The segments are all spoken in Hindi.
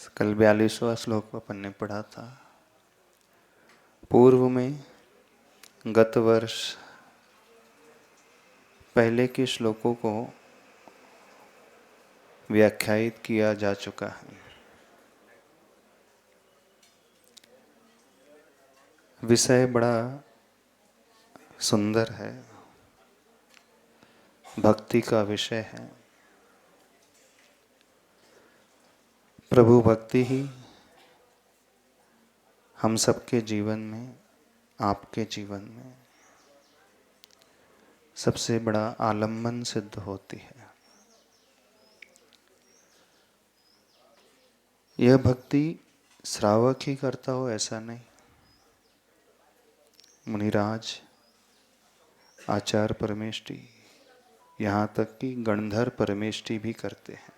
कल 42वां श्लोक अपन ने पढ़ा था। पूर्व में गत वर्ष पहले के श्लोकों को व्याख्यायित किया जा चुका है। विषय बड़ा सुंदर है, भक्ति का विषय है। प्रभु भक्ति ही हम सबके जीवन में, आपके जीवन में सबसे बड़ा आलम्बन सिद्ध होती है। यह भक्ति श्रावक ही करता हो ऐसा नहीं, मुनिराज, आचार्य परमेष्टि, यहाँ तक कि गणधर परमेष्टि भी करते हैं।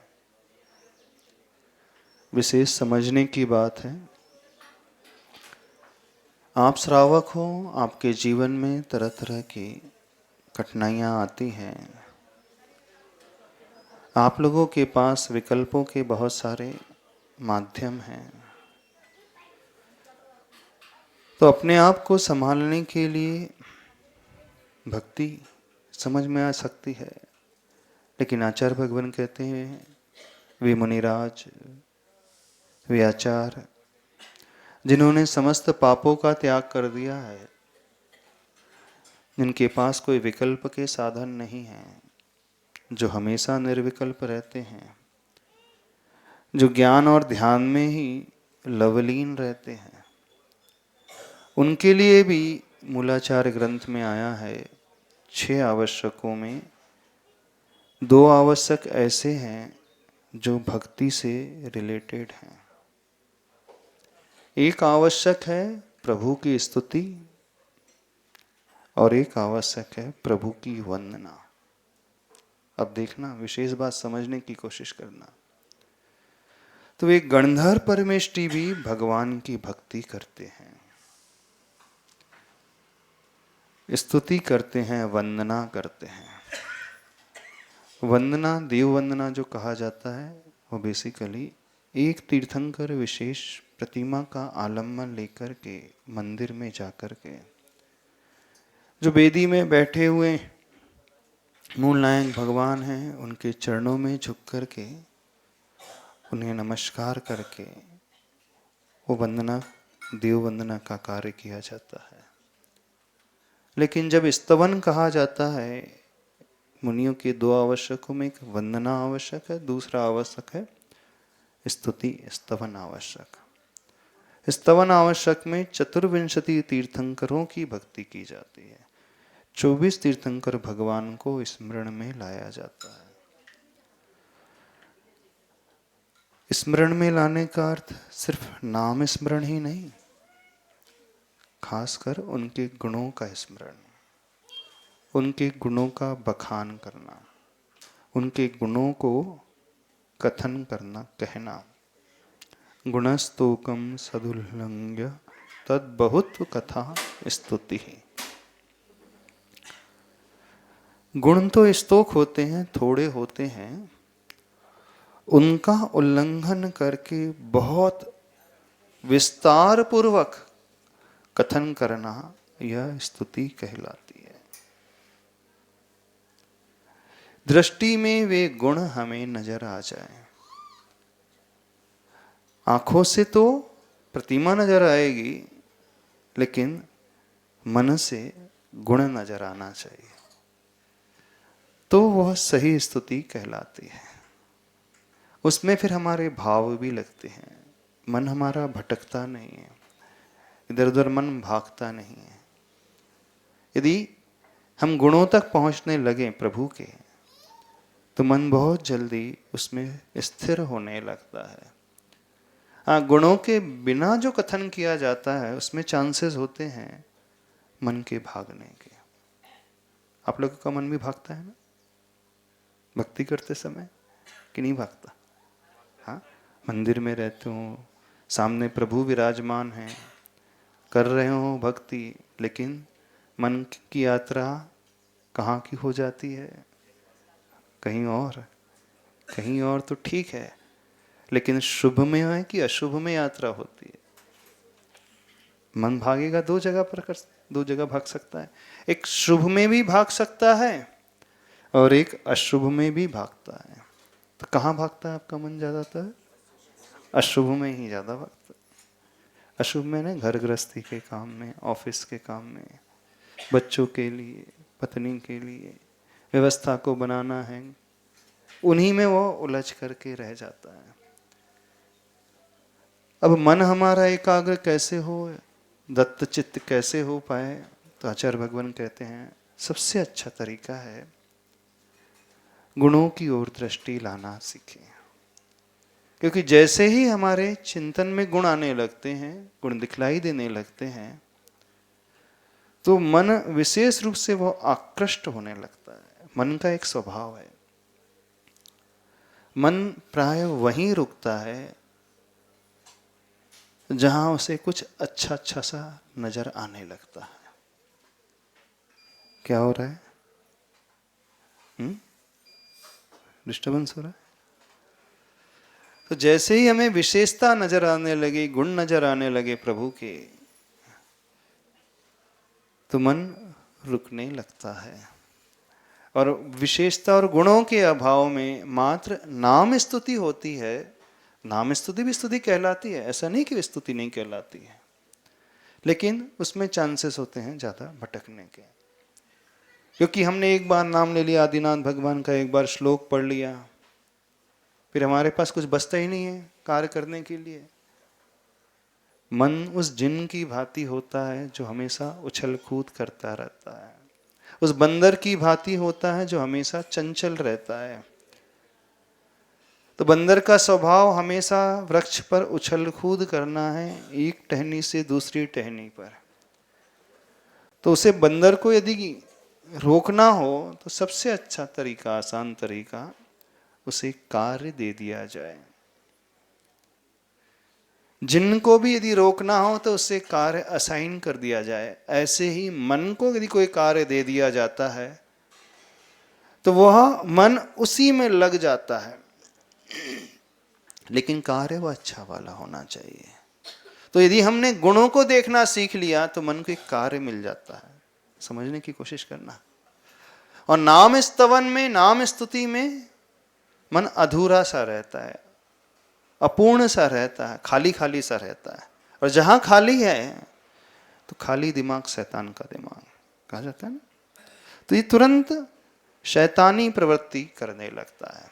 विशेष समझने की बात है, आप श्रावक हो, आपके जीवन में तरह तरह की कठिनाइयाँ आती हैं। आप लोगों के पास विकल्पों के बहुत सारे माध्यम हैं, तो अपने आप को संभालने के लिए भक्ति समझ में आ सकती है। लेकिन आचार्य भगवान कहते हैं, वे मुनिराज, वे आचार्य जिन्होंने समस्त पापों का त्याग कर दिया है, जिनके पास कोई विकल्प के साधन नहीं हैं, जो हमेशा निर्विकल्प रहते हैं, जो ज्ञान और ध्यान में ही लवलीन रहते हैं, उनके लिए भी मूलाचार्य ग्रंथ में आया है 6 आवश्यकों में 2 आवश्यक ऐसे हैं जो भक्ति से रिलेटेड हैं। एक आवश्यक है प्रभु की स्तुति और एक आवश्यक है प्रभु की वंदना। अब देखना, विशेष बात समझने की कोशिश करना। तो एक गणधर परमेष्टि भी भगवान की भक्ति करते हैं, स्तुति करते हैं, वंदना करते हैं। वंदना, देव वंदना जो कहा जाता है, वो बेसिकली एक तीर्थंकर विशेष प्रतिमा का आलम्बन लेकर के मंदिर में जाकर के जो वेदी में बैठे हुए मूल नायक भगवान हैं, उनके चरणों में झुक कर के उन्हें नमस्कार करके वो वंदना, देव वंदना का कार्य किया जाता है। लेकिन जब स्तवन कहा जाता है, मुनियों के 2 आवश्यकों में एक वंदना आवश्यक है, दूसरा आवश्यक है स्तुति, स्तवन आवश्यक। स्तवन आवश्यक में 24 तीर्थंकरों की भक्ति की जाती है। 24 तीर्थंकर भगवान को स्मरण में लाया जाता है। स्मरण में लाने का अर्थ सिर्फ नाम स्मरण ही नहीं, खासकर उनके गुणों का स्मरण, उनके गुणों का बखान करना, उनके गुणों को कथन करना, कहना। गुणस्तोकम सदुल्लंघ्य तद बहुत कथा स्तुति। गुण तो स्तोक होते हैं, थोड़े होते हैं, उनका उल्लंघन करके बहुत विस्तार पूर्वक कथन करना, यह स्तुति कहलाती है। दृष्टि में वे गुण हमें नजर आ जाए। आंखों से तो प्रतिमा नजर आएगी, लेकिन मन से गुण नजर आना चाहिए, तो वह सही स्तुति कहलाती है। उसमें फिर हमारे भाव भी लगते हैं, मन हमारा भटकता नहीं है, इधर उधर मन भागता नहीं है। यदि हम गुणों तक पहुंचने लगे प्रभु के, तो मन बहुत जल्दी उसमें स्थिर होने लगता है। हाँ, गुणों के बिना जो कथन किया जाता है, उसमें चांसेस होते हैं मन के भागने के। आप लोगों का मन भी भागता है ना भक्ति करते समय, कि नहीं भागता? हाँ, मंदिर में रहते हो, सामने प्रभु विराजमान हैं, कर रहे हो भक्ति, लेकिन मन की यात्रा कहाँ की हो जाती है? कहीं और। तो ठीक है, लेकिन शुभ में है कि अशुभ में यात्रा होती है। मन भागेगा दो जगह भाग सकता है। एक शुभ में भी भाग सकता है और एक अशुभ में भी भागता है। तो कहाँ भागता है आपका मन ज्यादातर? अशुभ में ही ज्यादा भागता है। अशुभ में ना, घर गृहस्थी के काम में, ऑफिस के काम में, बच्चों के लिए, पत्नी के लिए व्यवस्था को बनाना है, उन्हीं में वो उलझ करके रह जाता है। अब मन हमारा एकाग्र कैसे हो, दत्त चित्त कैसे हो पाए? तो आचार्य भगवान कहते हैं सबसे अच्छा तरीका है गुणों की ओर दृष्टि लाना सीखें। क्योंकि जैसे ही हमारे चिंतन में गुण आने लगते हैं, गुण दिखलाई देने लगते हैं, तो मन विशेष रूप से वो आकृष्ट होने लगता है। मन का एक स्वभाव है, मन प्राय वहीं रुकता है जहां उसे कुछ अच्छा सा नजर आने लगता है। क्या हो रहा है? डिस्टर्बेंस हो रहा है? तो जैसे ही हमें विशेषता नजर आने लगी, गुण नजर आने लगे प्रभु के, तो मन रुकने लगता है। और विशेषता और गुणों के अभाव में मात्र नाम स्तुति होती है। नाम स्तुति भी स्तुति कहलाती है, ऐसा नहीं कि स्तुति नहीं कहलाती है, लेकिन उसमें चांसेस होते हैं ज़्यादा भटकने के। क्योंकि हमने एक बार नाम ले लिया आदिनाथ भगवान का, एक बार श्लोक पढ़ लिया, फिर हमारे पास कुछ बचता ही नहीं है कार्य करने के लिए। मन उस जिन की भांति होता है जो हमेशा उछल कूद करता रहता है, उस बंदर की भांति होता है जो हमेशा चंचल रहता है। तो बंदर का स्वभाव हमेशा वृक्ष पर उछल कूद करना है, एक टहनी से दूसरी टहनी पर। तो उसे बंदर को यदि रोकना हो तो सबसे अच्छा तरीका, आसान तरीका, उसे कार्य दे दिया जाए। जिनको भी यदि रोकना हो तो उससे कार्य असाइन कर दिया जाए। ऐसे ही मन को यदि कोई कार्य दे दिया जाता है तो वह मन उसी में लग जाता है, लेकिन कार्य वह अच्छा वाला होना चाहिए। तो यदि हमने गुणों को देखना सीख लिया तो मन को एक कार्य मिल जाता है। समझने की कोशिश करना। और नाम स्तवन में, नाम स्तुति में मन अधूरा सा रहता है, अपूर्ण सा रहता है, खाली खाली सा रहता है। और जहां खाली है तो खाली दिमाग शैतान का दिमाग कहा जाता है ना, तो ये तुरंत शैतानी प्रवृत्ति करने लगता है।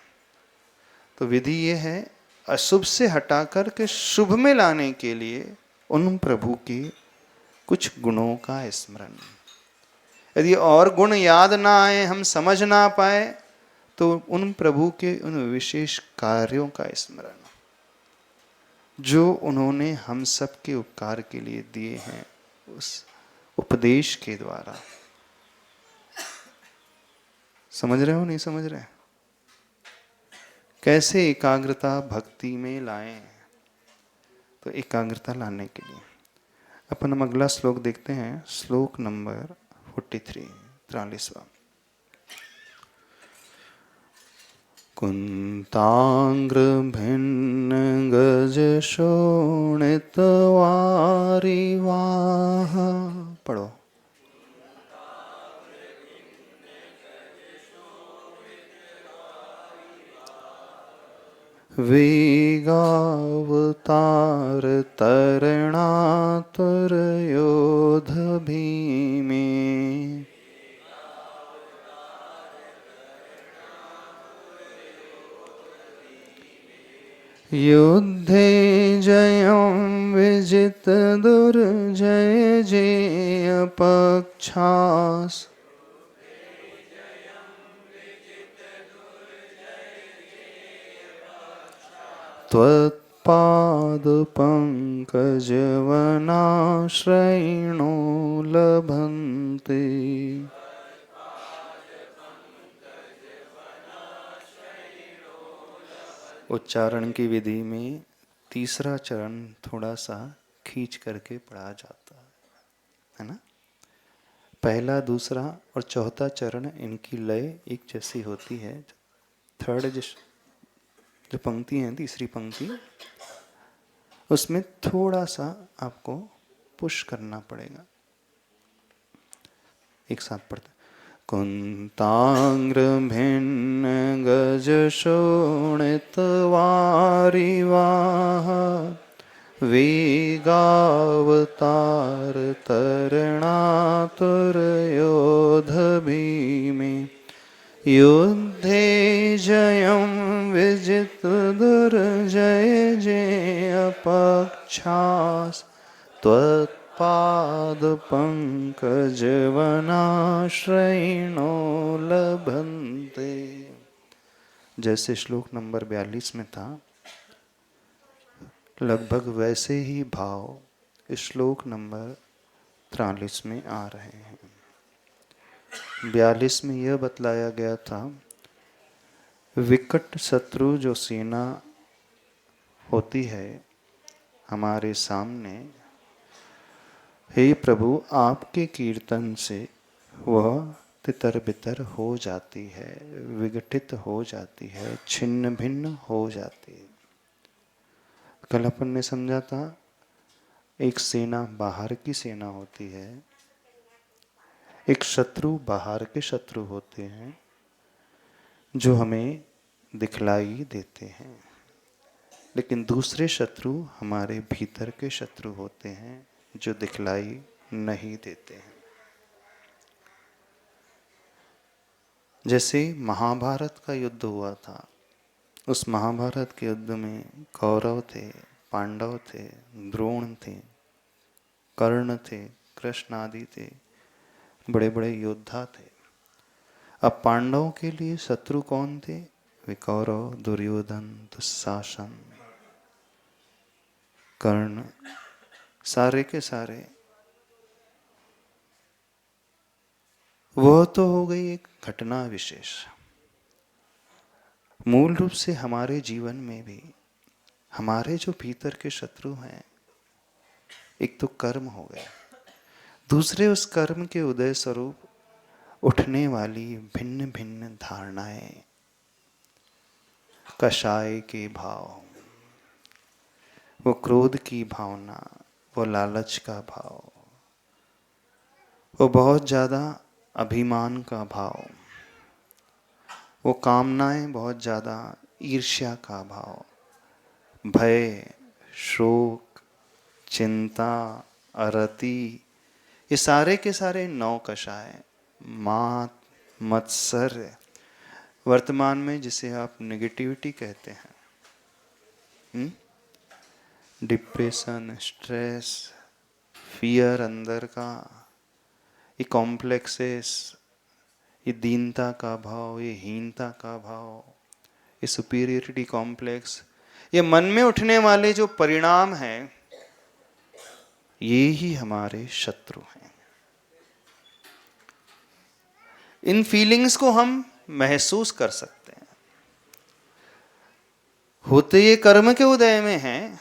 तो विधि ये है अशुभ से हटाकर के शुभ में लाने के लिए उन प्रभु के कुछ गुणों का स्मरण। यदि और गुण याद ना आए, हम समझ ना पाए, तो उन प्रभु के उन विशेष कार्यों का स्मरण जो उन्होंने हम सब के उपकार के लिए दिए हैं, उस उपदेश के द्वारा। समझ रहे हो नहीं समझ रहे? कैसे एकाग्रता भक्ति में लाएं? तो एकाग्रता लाने के लिए अपन हम अगला श्लोक देखते हैं, श्लोक नंबर 43, 43वां। कुंतांग्र भिन्न गज शोणित वारिवाह। पढ़ो। वेगावतार तरणातुर योध भीमे। युद्धे जयं विजित दुर्जय जेय पक्षास। त्वत्पाद पंकजवनाश्रयिणो लभन्ते। उच्चारण की विधि में तीसरा चरण थोड़ा सा खींच करके पढ़ा जाता है ना। पहला, दूसरा और चौथा चरण इनकी लय एक जैसी होती है। थर्ड जो पंक्ति है, तीसरी पंक्ति, उसमें थोड़ा सा आपको पुश करना पड़ेगा। एक साथ पढ़ते, कुंतांग्र भिन्न गज शोणित वारिवाह वेगावतार तरणातुर योध भीमे युद्धे जयं विजित दुर्जय जय अपक्षास त्वत्पाद पंकजवनाश्रयिणो लभन्ते। जैसे श्लोक नंबर 42 में था, लगभग वैसे ही भाव इस श्लोक नंबर 43 में आ रहे हैं। 42 में यह बतलाया गया था, विकट शत्रु जो सेना होती है हमारे सामने, हे प्रभु आपके कीर्तन से वह तितर बितर हो जाती है, विघटित हो जाती है, छिन्न भिन्न हो जाती है। कल अपन ने समझा था, एक सेना बाहर की सेना होती है, एक शत्रु बाहर के शत्रु होते हैं जो हमें दिखलाई देते हैं, लेकिन दूसरे शत्रु हमारे भीतर के शत्रु होते हैं जो दिखलाई नहीं देते हैं। जैसे महाभारत का युद्ध हुआ था, उस महाभारत के युद्ध में कौरव थे, पांडव थे, द्रोण थे, कर्ण थे, कृष्ण आदि थे, बड़े बड़े योद्धा थे। अब पांडवों के लिए शत्रु कौन थे? वे कौरव, दुर्योधन, दुशासन, कर्ण, सारे के सारे। वह तो हो गई एक घटना विशेष। मूल रूप से हमारे जीवन में भी हमारे जो भीतर के शत्रु हैं, एक तो कर्म हो गया, दूसरे उस कर्म के उदय स्वरूप उठने वाली भिन्न भिन्न धारणाएं, कषाय के भाव, वो क्रोध की भावना, वो लालच का भाव, वो बहुत ज्यादा अभिमान का भाव, वो कामनाएं बहुत ज्यादा, ईर्ष्या का भाव, भय, शोक, चिंता, अरति, ये सारे के सारे 9 कषाय, मात, मत्सर्य, वर्तमान में जिसे आप नेगेटिविटी कहते हैं, डिप्रेशन, स्ट्रेस, फियर अंदर का, ये कॉम्प्लेक्सेस, ये दीनता का भाव, ये हीनता का भाव, ये सुपीरियरिटी कॉम्प्लेक्स, ये मन में उठने वाले जो परिणाम हैं, ये ही हमारे शत्रु हैं। इन फीलिंग्स को हम महसूस कर सकते हैं, होते ये कर्म के उदय में हैं,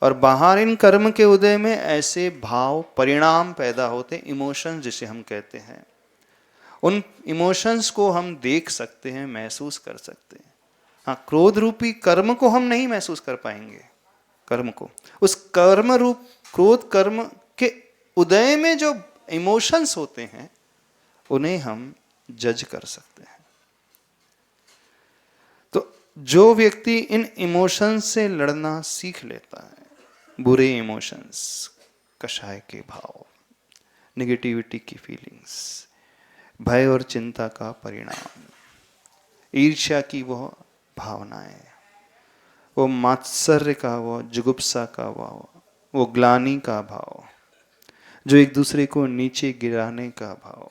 और बाहर इन कर्म के उदय में ऐसे भाव परिणाम पैदा होते, इमोशंस जिसे हम कहते हैं। उन इमोशंस को हम देख सकते हैं, महसूस कर सकते हैं। हाँ, क्रोध रूपी कर्म को हम नहीं महसूस कर पाएंगे, कर्म को, उस कर्म रूप क्रोध कर्म के उदय में जो इमोशंस होते हैं उन्हें हम जज कर सकते हैं। तो जो व्यक्ति इन इमोशंस से लड़ना सीख लेता है, बुरे इमोशंस, कषाय के भाव, नेगेटिविटी की फीलिंग्स, भय और चिंता का परिणाम, ईर्ष्या की वो भावनाएं, वो मात्सर्य का, वो जुगुप्सा का भाव, वो ग्लानि का भाव, जो एक दूसरे को नीचे गिराने का भाव,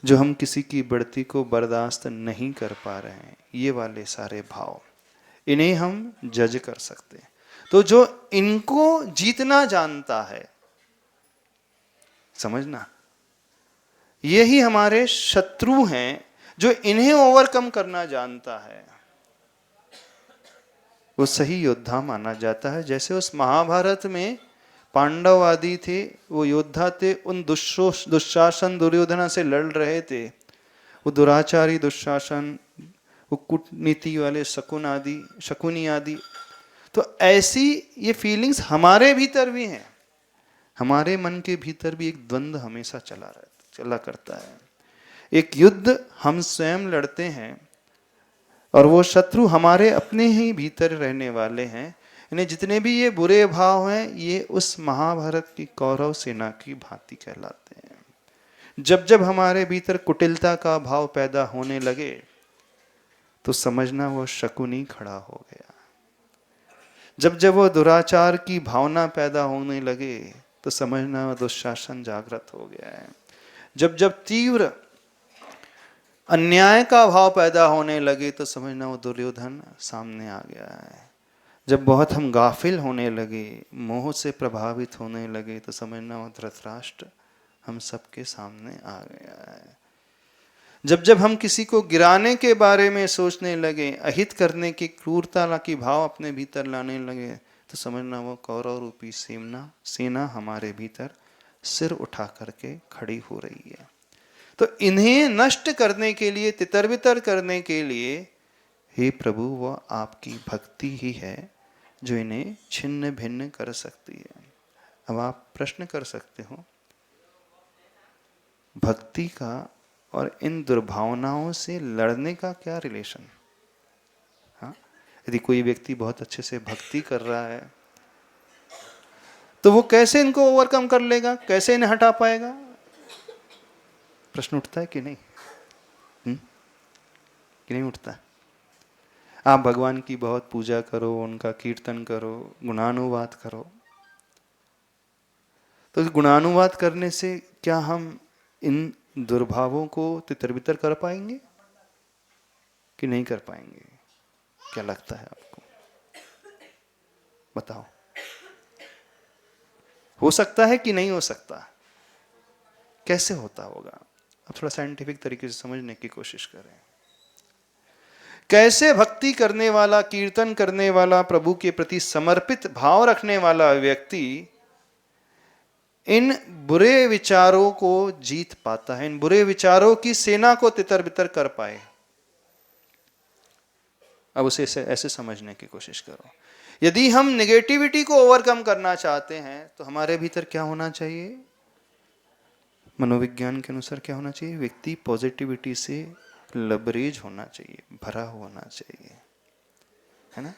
जो हम किसी की बढ़ती को बर्दाश्त नहीं कर पा रहे हैं, ये वाले सारे भाव, इन्हें हम जज कर सकते हैं। तो जो इनको जीतना जानता है, समझना, यही हमारे शत्रु हैं। जो इन्हें ओवरकम करना जानता है वो सही योद्धा माना जाता है। जैसे उस महाभारत में पांडव आदि थे, वो योद्धा थे, उन दुशासन दुर्योधन से लड़ रहे थे। वो दुराचारी दुशासन, वो कूटनीति वाले शकुनी आदि। तो ऐसी ये फीलिंग्स हमारे भीतर भी हैं। हमारे मन के भीतर भी एक द्वंद्व हमेशा चला करता है। एक युद्ध हम स्वयं लड़ते हैं और वो शत्रु हमारे अपने ही भीतर रहने वाले हैं। इन्हें जितने भी ये बुरे भाव हैं, ये उस महाभारत की कौरव सेना की भांति कहलाते हैं। जब जब हमारे भीतर कुटिलता का भाव पैदा होने लगे तो समझना वो शकुनी खड़ा हो गया। जब जब वो दुराचार की भावना पैदा होने लगे तो समझना वो दुशासन जागृत हो गया है। जब जब तीव्र अन्याय का भाव पैदा होने लगे तो समझना वो दुर्योधन सामने आ गया है। जब बहुत हम गाफिल होने लगे, मोह से प्रभावित होने लगे तो समझना वो धृतराष्ट्र हम सबके सामने आ गया है। जब जब हम किसी को गिराने के बारे में सोचने लगे, अहित करने की क्रूरता की भाव अपने भीतर लाने लगे तो समझना वो कौरव रूपी सेना हमारे भीतर सिर उठा करके खड़ी हो रही है। तो इन्हें नष्ट करने के लिए, तितर बितर करने के लिए, हे प्रभु, वह आपकी भक्ति ही है जो इन्हें छिन्न भिन्न कर सकती है। अब आप प्रश्न कर सकते हो, भक्ति का और इन दुर्भावनाओं से लड़ने का क्या रिलेशन? हाँ, यदि कोई व्यक्ति बहुत अच्छे से भक्ति कर रहा है तो वो कैसे इनको ओवरकम कर लेगा, कैसे इन्हें हटा पाएगा? प्रश्न उठता है कि नहीं? कि नहीं उठता? आप भगवान की बहुत पूजा करो, उनका कीर्तन करो, गुणानुवाद करो, तो गुणानुवाद करने से क्या हम इन दुर्भावों को तितर बितर कर पाएंगे कि नहीं कर पाएंगे? क्या लगता है आपको? बताओ, हो सकता है कि नहीं हो सकता? कैसे होता होगा? अब थोड़ा साइंटिफिक तरीके से समझने की कोशिश करें। कैसे भक्ति करने वाला, कीर्तन करने वाला, प्रभु के प्रति समर्पित भाव रखने वाला व्यक्ति इन बुरे विचारों को जीत पाता है, इन बुरे विचारों की सेना को तितर बितर कर पाए? अब उसे ऐसे समझने की कोशिश करो। यदि हम निगेटिविटी को ओवरकम करना चाहते हैं तो हमारे भीतर क्या होना चाहिए? मनोविज्ञान के अनुसार क्या होना चाहिए? व्यक्ति पॉजिटिविटी से लबरेज होना चाहिए, भरा होना चाहिए, है ना?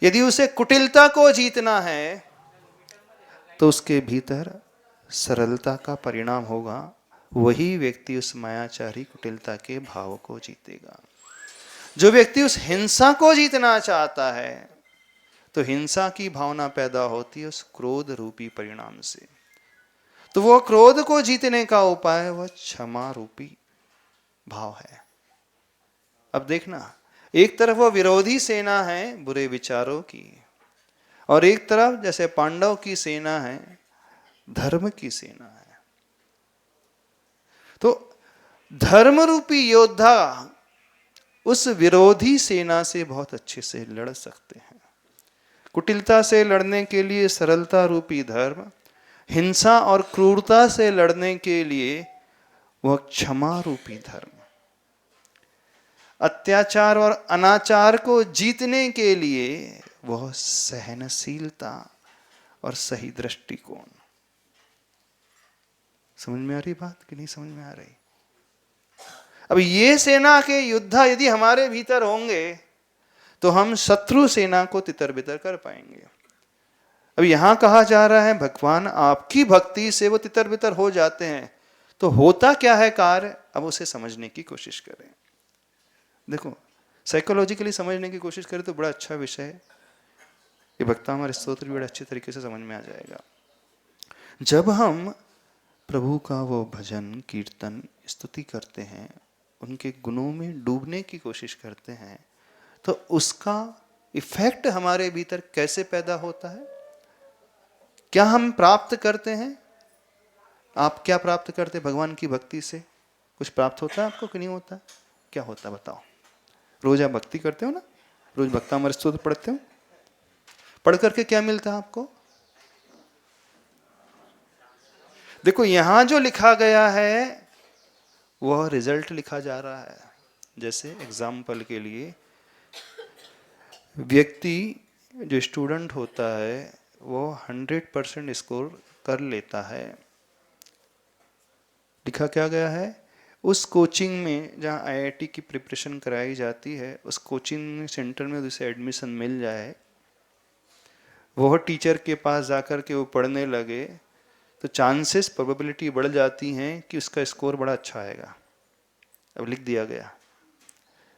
यदि उसे कुटिलता को जीतना है तो उसके भीतर सरलता का परिणाम होगा। वही व्यक्ति उस मायाचारी कुटिलता के भाव को जीतेगा। जो व्यक्ति उस हिंसा को जीतना चाहता है तो हिंसा की भावना पैदा होती है उस क्रोध रूपी परिणाम से। तो वह क्रोध को जीतने का उपाय वह क्षमा रूपी भाव है। अब देखना, एक तरफ वह विरोधी सेना है बुरे विचारों की, और एक तरफ जैसे पांडव की सेना है, धर्म की सेना है। तो धर्म रूपी योद्धा उस विरोधी सेना से बहुत अच्छे से लड़ सकते हैं। कुटिलता से लड़ने के लिए सरलता रूपी धर्म, हिंसा और क्रूरता से लड़ने के लिए वह क्षमा रूपी धर्म, अत्याचार और अनाचार को जीतने के लिए वह सहनशीलता और सही दृष्टिकोण। समझ में आ रही बात कि नहीं समझ में आ रही? अब ये सेना के योद्धा यदि हमारे भीतर होंगे तो हम शत्रु सेना को तितर बितर कर पाएंगे। अब यहां कहा जा रहा है भगवान आपकी भक्ति से वो तितर बितर हो जाते हैं। तो होता क्या है कार्य? अब उसे समझने की कोशिश करें। देखो, साइकोलॉजिकली समझने की कोशिश करें तो बड़ा अच्छा विषय है। ये भक्ता हमारे स्तोत्र भी बड़े अच्छे तरीके से समझ में आ जाएगा। जब हम प्रभु का वो भजन, कीर्तन, स्तुति करते हैं, उनके गुणों में डूबने की कोशिश करते हैं, तो उसका इफेक्ट हमारे भीतर कैसे पैदा होता है? क्या हम प्राप्त करते हैं? आप क्या प्राप्त करते हैं भगवान की भक्ति से? कुछ प्राप्त होता है आपको कि नहीं होता? क्या होता है बताओ? रोज आप भक्ति करते हो ना, रोज भक्ता अमर स्तोत्र पढ़ते हो, पढ़ करके क्या मिलता है आपको? देखो, यहां जो लिखा गया है वह रिजल्ट लिखा जा रहा है, जैसे एग्जाम्पल के लिए व्यक्ति जो स्टूडेंट होता है वो 100% स्कोर कर लेता है। लिखा क्या गया है, उस कोचिंग में जहाँ आईआईटी की प्रिपरेशन कराई जाती है, उस कोचिंग सेंटर में उसे एडमिशन मिल जाए, वह टीचर के पास जाकर के वो पढ़ने लगे, तो चांसेस प्रोबेबिलिटी बढ़ जाती हैं कि उसका स्कोर बड़ा अच्छा आएगा। अब लिख दिया गया,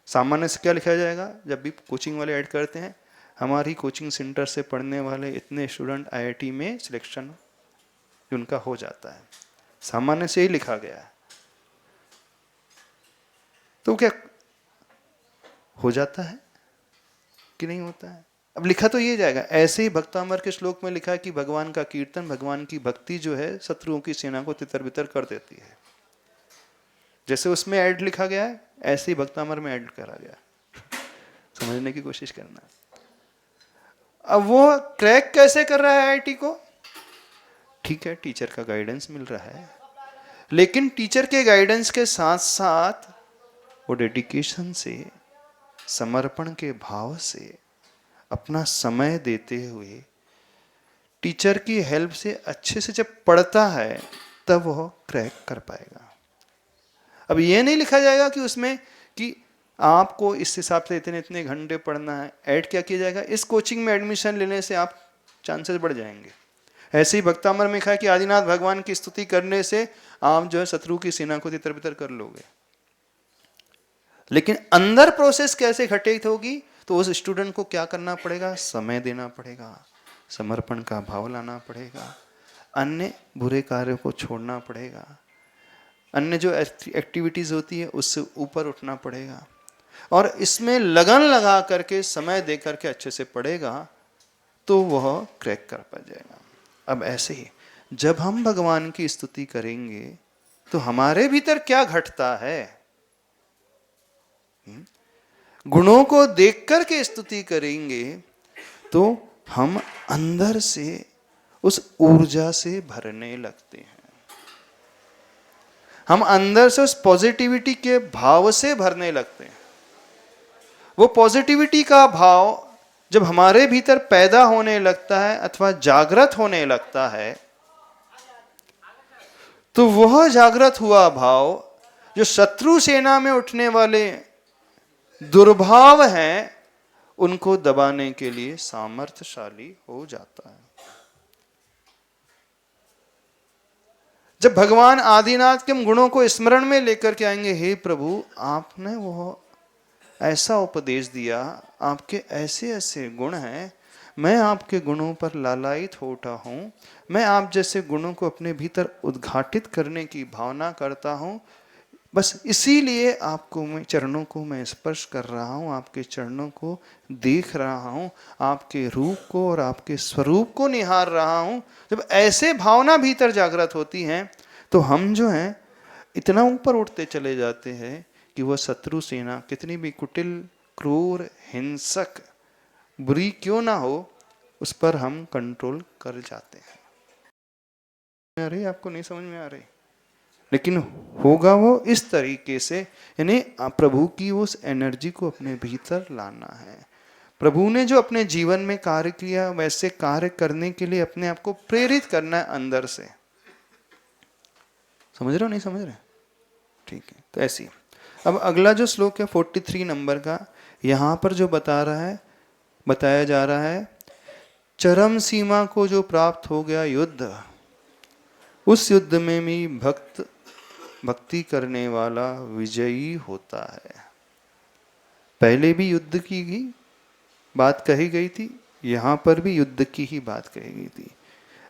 सामान्य से क्या लिखा जाएगा, जब भी कोचिंग वाले ऐड करते हैं, हमारी कोचिंग सेंटर से पढ़ने वाले इतने स्टूडेंट आईआईटी में सिलेक्शन उनका हो जाता है, सामान्य से ही लिखा गया है। तो क्या हो जाता है कि नहीं होता है? अब लिखा तो ये जाएगा, ऐसे ही भक्तामर के श्लोक में लिखा है कि भगवान का कीर्तन, भगवान की भक्ति जो है शत्रुओं की सेना को तितर बितर कर देती है। जैसे उसमें ऐड लिखा गया है, ऐसे ही भक्तामर में ऐड करा गया। समझने की कोशिश करना। अब वो क्रैक कैसे कर रहा है आईआईटी को? ठीक है, टीचर का गाइडेंस मिल रहा है, लेकिन टीचर के गाइडेंस के साथ साथ वो डेडिकेशन से, समर्पण के भाव से, अपना समय देते हुए टीचर की हेल्प से अच्छे से जब पढ़ता है, तब वह क्रैक कर पाएगा। अब ये नहीं लिखा जाएगा कि उसमें कि आपको इस हिसाब से इतने इतने घंटे पढ़ना है। ऐड क्या किया जाएगा, इस कोचिंग में एडमिशन लेने से आप चांसेस बढ़ जाएंगे। ऐसे ही भक्तामर में लिखा है कि आदिनाथ भगवान की स्तुति करने से आप जो है शत्रु की सेना को तितर बितर कर लोगे। लेकिन अंदर प्रोसेस कैसे घटित होगी, तो उस स्टूडेंट को क्या करना पड़ेगा, समय देना पड़ेगा, समर्पण का भाव लाना पड़ेगा, अन्य बुरे कार्यों को छोड़ना पड़ेगा, अन्य जो एक्टिविटीज होती है उससे ऊपर उठना पड़ेगा, और इसमें लगन लगा करके समय दे करके अच्छे से पढ़ेगा, तो वह क्रैक कर पा जाएगा। अब ऐसे ही जब हम भगवान की स्तुति करेंगे तो हमारे भीतर क्या घटता है, गुणों को देख करके स्तुति करेंगे तो हम अंदर से उस ऊर्जा से भरने लगते हैं, हम अंदर से उस पॉजिटिविटी के भाव से भरने लगते हैं। वो पॉजिटिविटी का भाव जब हमारे भीतर पैदा होने लगता है अथवा जागृत होने लगता है, तो वह जागृत हुआ भाव जो शत्रु सेना में उठने वाले दुर्भाव हैं, उनको दबाने के लिए सामर्थ्यशाली हो जाता है। जब भगवान आदिनाथ के गुणों को स्मरण में लेकर के आएंगे, हे प्रभु आपने वो ऐसा उपदेश दिया, आपके ऐसे ऐसे गुण हैं, मैं आपके गुणों पर लालायित हो उठा हूँ, मैं आप जैसे गुणों को अपने भीतर उद्घाटित करने की भावना करता हूँ, बस इसीलिए आपको मैं चरणों को मैं स्पर्श कर रहा हूँ, आपके चरणों को देख रहा हूँ, आपके रूप को और आपके स्वरूप को निहार रहा हूँ। जब ऐसे भावना भीतर जागृत होती हैं, तो हम जो हैं इतना ऊपर उठते चले जाते हैं कि वह शत्रु सेना कितनी भी कुटिल, क्रूर, हिंसक, बुरी क्यों ना हो, उस पर हम कंट्रोल कर जाते हैं। आ रही आपको नहीं समझ में आ रही, लेकिन होगा वो इस तरीके से, यानी प्रभु की उस एनर्जी को अपने भीतर लाना है। प्रभु ने जो अपने जीवन में कार्य किया, वैसे कार्य करने के लिए अपने आप को प्रेरित करना है अंदर से। समझ रहे हो नहीं समझ रहे? ठीक है, तो ऐसी। अब अगला जो श्लोक है 43 नंबर का, यहां पर जो बताया जा रहा है, चरम सीमा को जो प्राप्त हो गया युद्ध, उस युद्ध में भी भक्ति करने वाला विजयी होता है। पहले भी युद्ध की बात कही गई थी, यहां पर भी युद्ध की ही बात कही गई थी,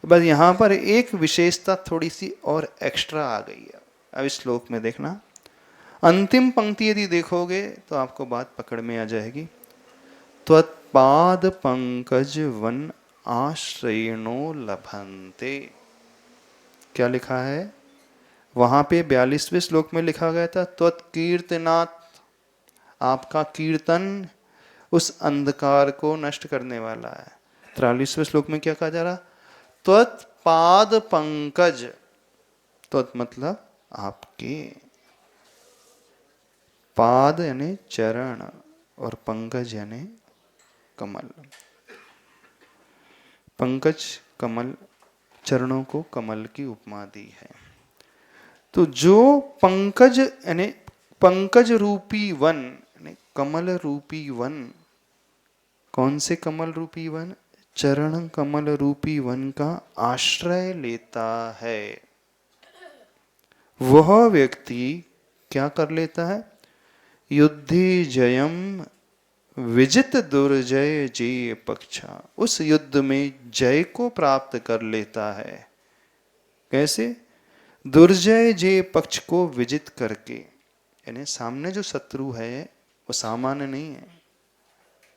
बस यहां पर एक विशेषता थोड़ी सी और एक्स्ट्रा आ गई है। अब इस श्लोक में देखना, अंतिम पंक्ति यदि देखोगे तो आपको बात पकड़ में आ जाएगी। त्वत्पाद पंकज वन आश्रयणो लभन्ते, क्या लिखा है वहां पे 42वें श्लोक में लिखा गया था, त्वत्कीर्तनात्, आपका कीर्तन उस अंधकार को नष्ट करने वाला है। 43वें श्लोक में क्या कहा जा रहा, त्वत्पाद पंकज, त्वत् मतलब आपके, पाद यानी चरण और पंकज यानी कमल। पंकज कमल, चरणों को कमल की उपमा दी है। तो जो पंकज यानी पंकज रूपी वन यानी कमल रूपी वन, कौन से कमल रूपी वन? चरण कमल रूपी वन का आश्रय लेता है, वह व्यक्ति क्या कर लेता है? युद्धि जयम विजित दुर्जय जय पक्षा, उस युद्ध में जय को प्राप्त कर लेता है। कैसे? दुर्जय जय पक्ष को विजित करके, यानी सामने जो शत्रु है वो सामान्य नहीं है।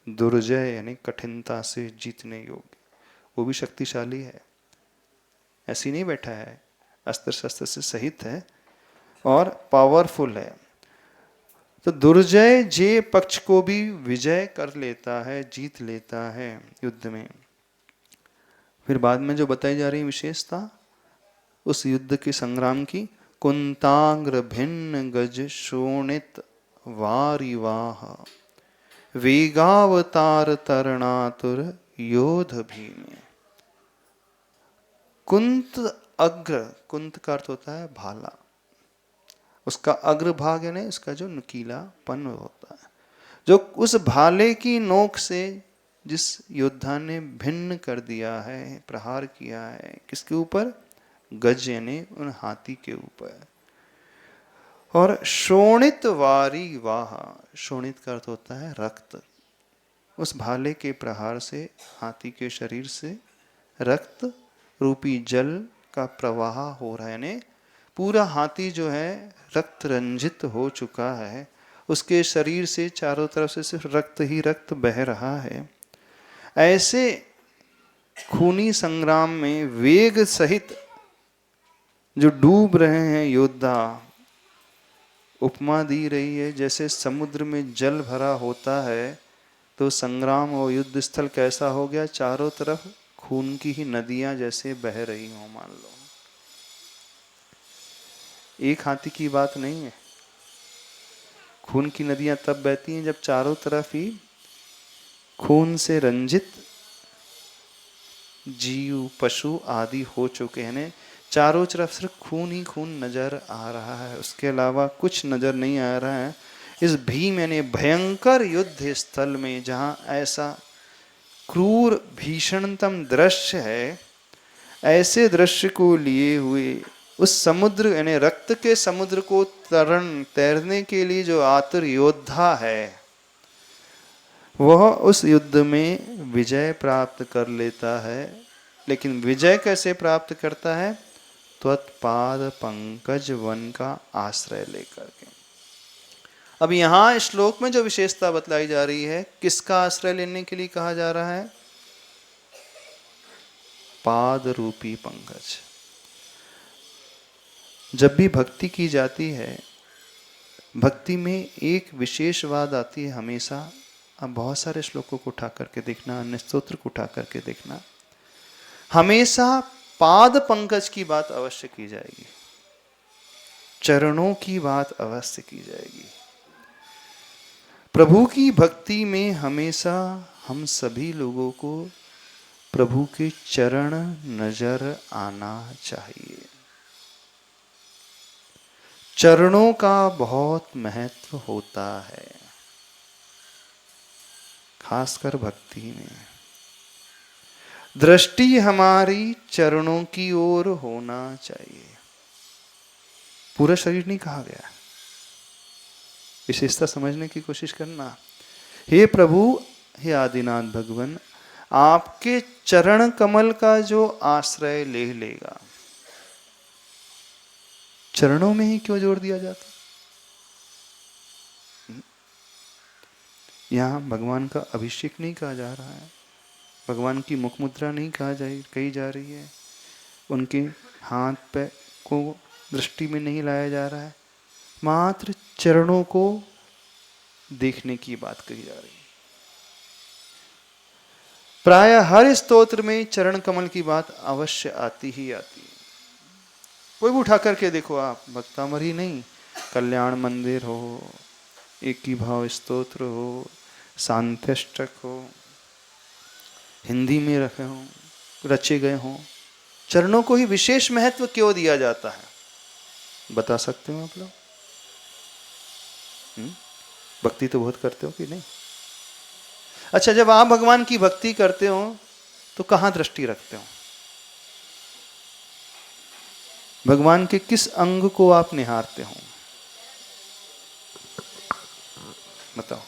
दुर्जय यानी कठिनता से जीतने योग्य, वो भी शक्तिशाली है, ऐसी नहीं बैठा है, अस्त्र शस्त्र से सहित है और पावरफुल है। तो दुर्जय जे पक्ष को भी विजय कर लेता है, जीत लेता है युद्ध में। फिर बाद में जो बताई जा रही विशेषता उस युद्ध के संग्राम की, कुंतांग्र भिन्न गज शोणित वारिवाह वेगावतार तरणातुर योध भीम। कुंत अग्र, कुंत का अर्थ होता है भाला, उसका अग्रभाग यानी उसका जो नुकीलापन होता है, जो उस भाले की नोक से जिस योद्धा ने भिन्न कर दिया है, प्रहार किया है, किसके ऊपर? गज यानी उन हाथी के ऊपर। और शोणित वारी वाह, शोणित का अर्थ होता है रक्त, उस भाले के प्रहार से हाथी के शरीर से रक्त रूपी जल का प्रवाह हो रहा है, यानी पूरा हाथी जो है रक्त रंजित हो चुका है, उसके शरीर से चारों तरफ से सिर्फ रक्त ही रक्त बह रहा है। ऐसे खूनी संग्राम में वेग सहित जो डूब रहे हैं योद्धा, उपमा दी रही है जैसे समुद्र में जल भरा होता है, तो संग्राम और युद्ध स्थल कैसा हो गया? चारों तरफ खून की ही नदियां जैसे बह रही हो। मान लो एक हाथी की बात नहीं है, खून की नदियां तब बहती हैं जब चारों तरफ ही खून से रंजित जीव पशु आदि हो चुके हैं। चारों तरफ सिर्फ खून ही खून नजर आ रहा है, उसके अलावा कुछ नजर नहीं आ रहा है। इस भीम यानी भयंकर युद्ध स्थल में जहां ऐसा क्रूर भीषणतम दृश्य है, ऐसे दृश्य को लिए हुए उस समुद्र यानी रक्त के समुद्र को तैरने के लिए जो आतुर योद्धा है, वह उस युद्ध में विजय प्राप्त कर लेता है। लेकिन विजय कैसे प्राप्त करता है? त्वत्पाद पंकज वन का आश्रय लेकर के। अब यहां श्लोक में जो विशेषता बतलाई जा रही है, किसका आश्रय लेने के लिए कहा जा रहा है? पाद रूपी पंकज। जब भी भक्ति की जाती है, भक्ति में एक विशेष बात आती है हमेशा। अब बहुत सारे श्लोकों को उठा करके देखना, अन्य स्तोत्र को उठा करके देखना, हमेशा पाद पंकज की बात अवश्य की जाएगी, चरणों की बात अवश्य की जाएगी। प्रभु की भक्ति में हमेशा हम सभी लोगों को प्रभु के चरण नजर आना चाहिए। चरणों का बहुत महत्व होता है, खासकर भक्ति में। दृष्टि हमारी चरणों की ओर होना चाहिए। पूरा शरीर नहीं कहा गया, विशेषता समझने की कोशिश करना। हे प्रभु, हे आदिनाथ भगवान, आपके चरण कमल का जो आश्रय ले लेगा, चरणों में ही क्यों जोर दिया जाता? यहां भगवान का अभिषेक नहीं कहा जा रहा है, भगवान की मुख मुद्रा नहीं कही जा रही है, उनके हाथ पे को दृष्टि में नहीं लाया जा रहा है, मात्र चरणों को देखने की बात कही जा रही है। प्राय हर स्तोत्र में चरण कमल की बात अवश्य आती ही आती है। कोई भी उठा करके देखो आप, भक्तामरी नहीं, कल्याण मंदिर हो एक ही भाव स्तोत्र हो, सांत्यष्टक हो, हिंदी में रखे हों, रचे गए हों, चरणों को ही विशेष महत्व क्यों दिया जाता है, बता सकते हो आप लोग? भक्ति तो बहुत करते हो कि नहीं? अच्छा, जब आप भगवान की भक्ति करते हो तो कहां दृष्टि रखते हो? भगवान के किस अंग को आप निहारते हो? बताओ।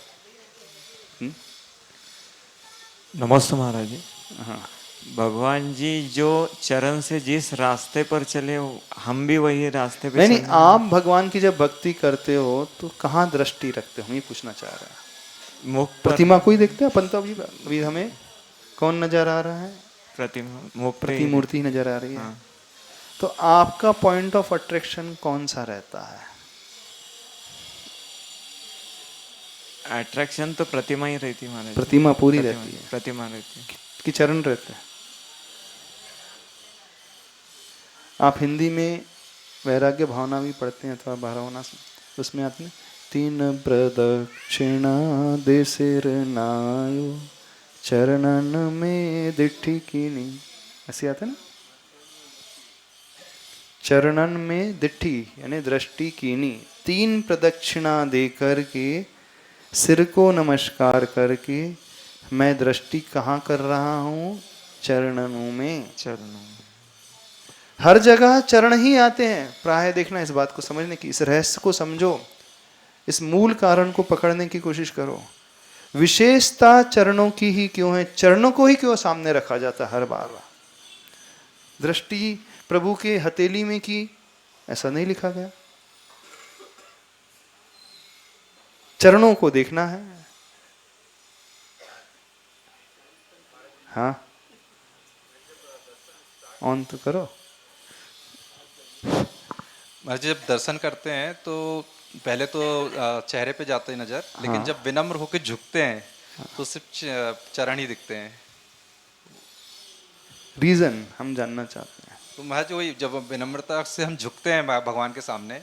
नमस्ते महाराज जी। हाँ, भगवान जी जो चरण से जिस रास्ते पर चले हम भी वही रास्ते पे नहीं, चलना आप भगवान की जब भक्ति करते हो तो कहां दृष्टि रखते हो, ये पूछना चाह रहा है। मुख पर प्रतिमा कोई देखते हैं अपन तो? अभी हमें कौन नजर आ रहा है? प्रतिमा मुख पे ही प्रतिमूर्ति नजर आ रही है। हाँ। तो आपका पॉइंट ऑफ अट्रैक्शन कौन सा रहता है? अट्रैक्शन तो प्रतिमा ही रहती है महाराज जी। प्रतिमा पूरी रहती है प्रतिमा रहती है। कि चरण रहते हैं? आप हिंदी में वैराग्य भावना भी पढ़ते हैं अथवा भावना, उसमें आपने तीन प्रदक्षिणा दे सिर नायो चरणन में दिट्ठी कीनी, ऐसे आता है ना? चरणन में दिट्ठी यानी दृष्टि कीनी, 3 प्रदक्षिणा दे करके सिर को नमस्कार करके मैं दृष्टि कहाँ कर रहा हूँ? चरणों में। चरणों हर जगह चरण ही आते हैं। प्राय देखना, इस बात को समझने की, इस रहस्य को समझो, इस मूल कारण को पकड़ने की कोशिश करो। विशेषता चरणों की ही क्यों है? चरणों को ही क्यों सामने रखा जाता है हर बार? दृष्टि प्रभु के हथेली में की, ऐसा नहीं लिखा गया। चरणों को देखना है। हाँ, ऑन तो करो। महाराज जब दर्शन करते हैं तो पहले तो चेहरे पे जाते हैं नजर, लेकिन हाँ। जब विनम्र होकर झुकते हैं तो सिर्फ चरण ही दिखते हैं। रीजन हम जानना चाहते हैं। तो महाराज वही, जब विनम्रता से हम झुकते हैं भगवान के सामने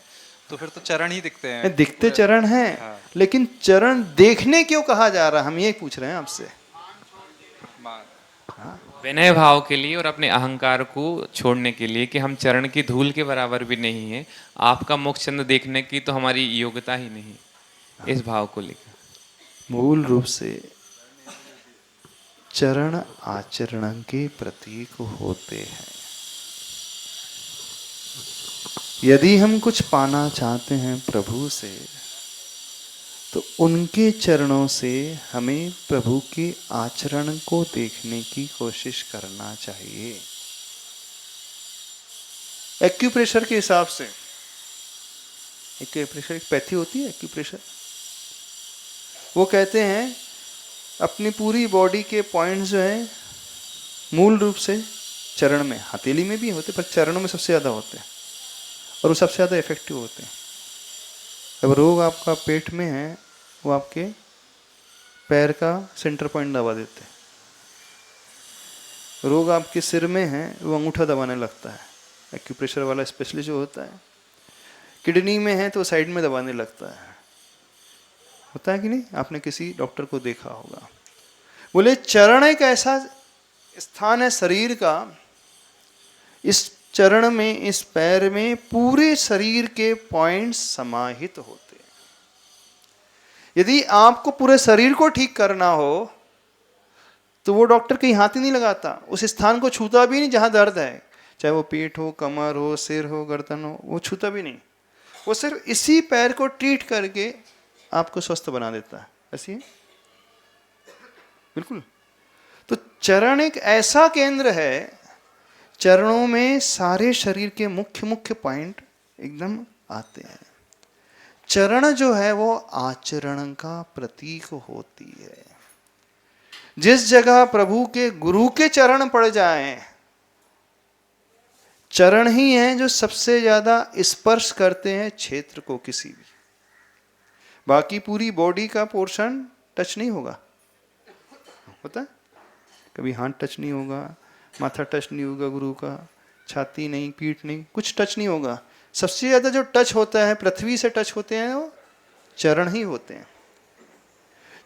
तो फिर तो चरण ही दिखते हैं। दिखते चरण हैं, हाँ। लेकिन चरण देखने क्यों कहा जा रहा है, हम ये पूछ रहे हैं आपसे। विनय भाव के लिए और अपने अहंकार को छोड़ने के लिए कि हम चरण की धूल के बराबर भी नहीं है, आपका मुख चंद्र देखने की तो हमारी योग्यता ही नहीं, इस भाव को लेकर। मूल रूप से चरण आचरण के प्रतीक होते हैं। यदि हम कुछ पाना चाहते हैं प्रभु से, तो उनके चरणों से हमें प्रभु के आचरण को देखने की कोशिश करना चाहिए। एक्यूप्रेशर के हिसाब से, एक्यूप्रेशर एक पैथी होती है, एक्यूप्रेशर, वो कहते हैं अपनी पूरी बॉडी के पॉइंट्स जो हैं मूल रूप से चरण में, हथेली में भी होते पर चरणों में सबसे ज्यादा होते हैं और वो सबसे ज्यादा इफेक्टिव होते हैं। अब रोग आपका पेट में है, वो आपके पैर का सेंटर पॉइंट दबा देते हैं। रोग आपके सिर में है, वो अंगूठा दबाने लगता है, एक्यूप्रेशर वाला स्पेशलिस्ट जो होता है। किडनी में है तो साइड में दबाने लगता है, होता है कि नहीं? आपने किसी डॉक्टर को देखा होगा। बोले चरण एक ऐसा स्थान है शरीर का, इस चरण में, इस पैर में पूरे शरीर के पॉइंट्स समाहित होते हैं। यदि आपको पूरे शरीर को ठीक करना हो तो वो डॉक्टर कहीं हाथ ही नहीं लगाता, उस स्थान को छूता भी नहीं जहां दर्द है, चाहे वो पेट हो, कमर हो, सिर हो, गर्दन हो, वो छूता भी नहीं। वो सिर्फ इसी पैर को ट्रीट करके आपको स्वस्थ बना देता है। ऐसी है बिल्कुल। तो चरण एक ऐसा केंद्र है, चरणों में सारे शरीर के मुख्य मुख्य पॉइंट एकदम आते हैं। चरण जो है वो आचरण का प्रतीक होती है। जिस जगह प्रभु के गुरु के चरण पड़ जाएं, चरण ही हैं जो सबसे ज्यादा स्पर्श करते हैं क्षेत्र को, किसी भी। बाकी पूरी बॉडी का पोर्शन टच नहीं होगा, होता है? कभी हाथ टच नहीं होगा, माथा टच नहीं होगा गुरु का, छाती नहीं, पीठ नहीं, कुछ टच नहीं होगा। सबसे ज्यादा जो टच होता है, पृथ्वी से टच होते हैं वो चरण ही होते हैं।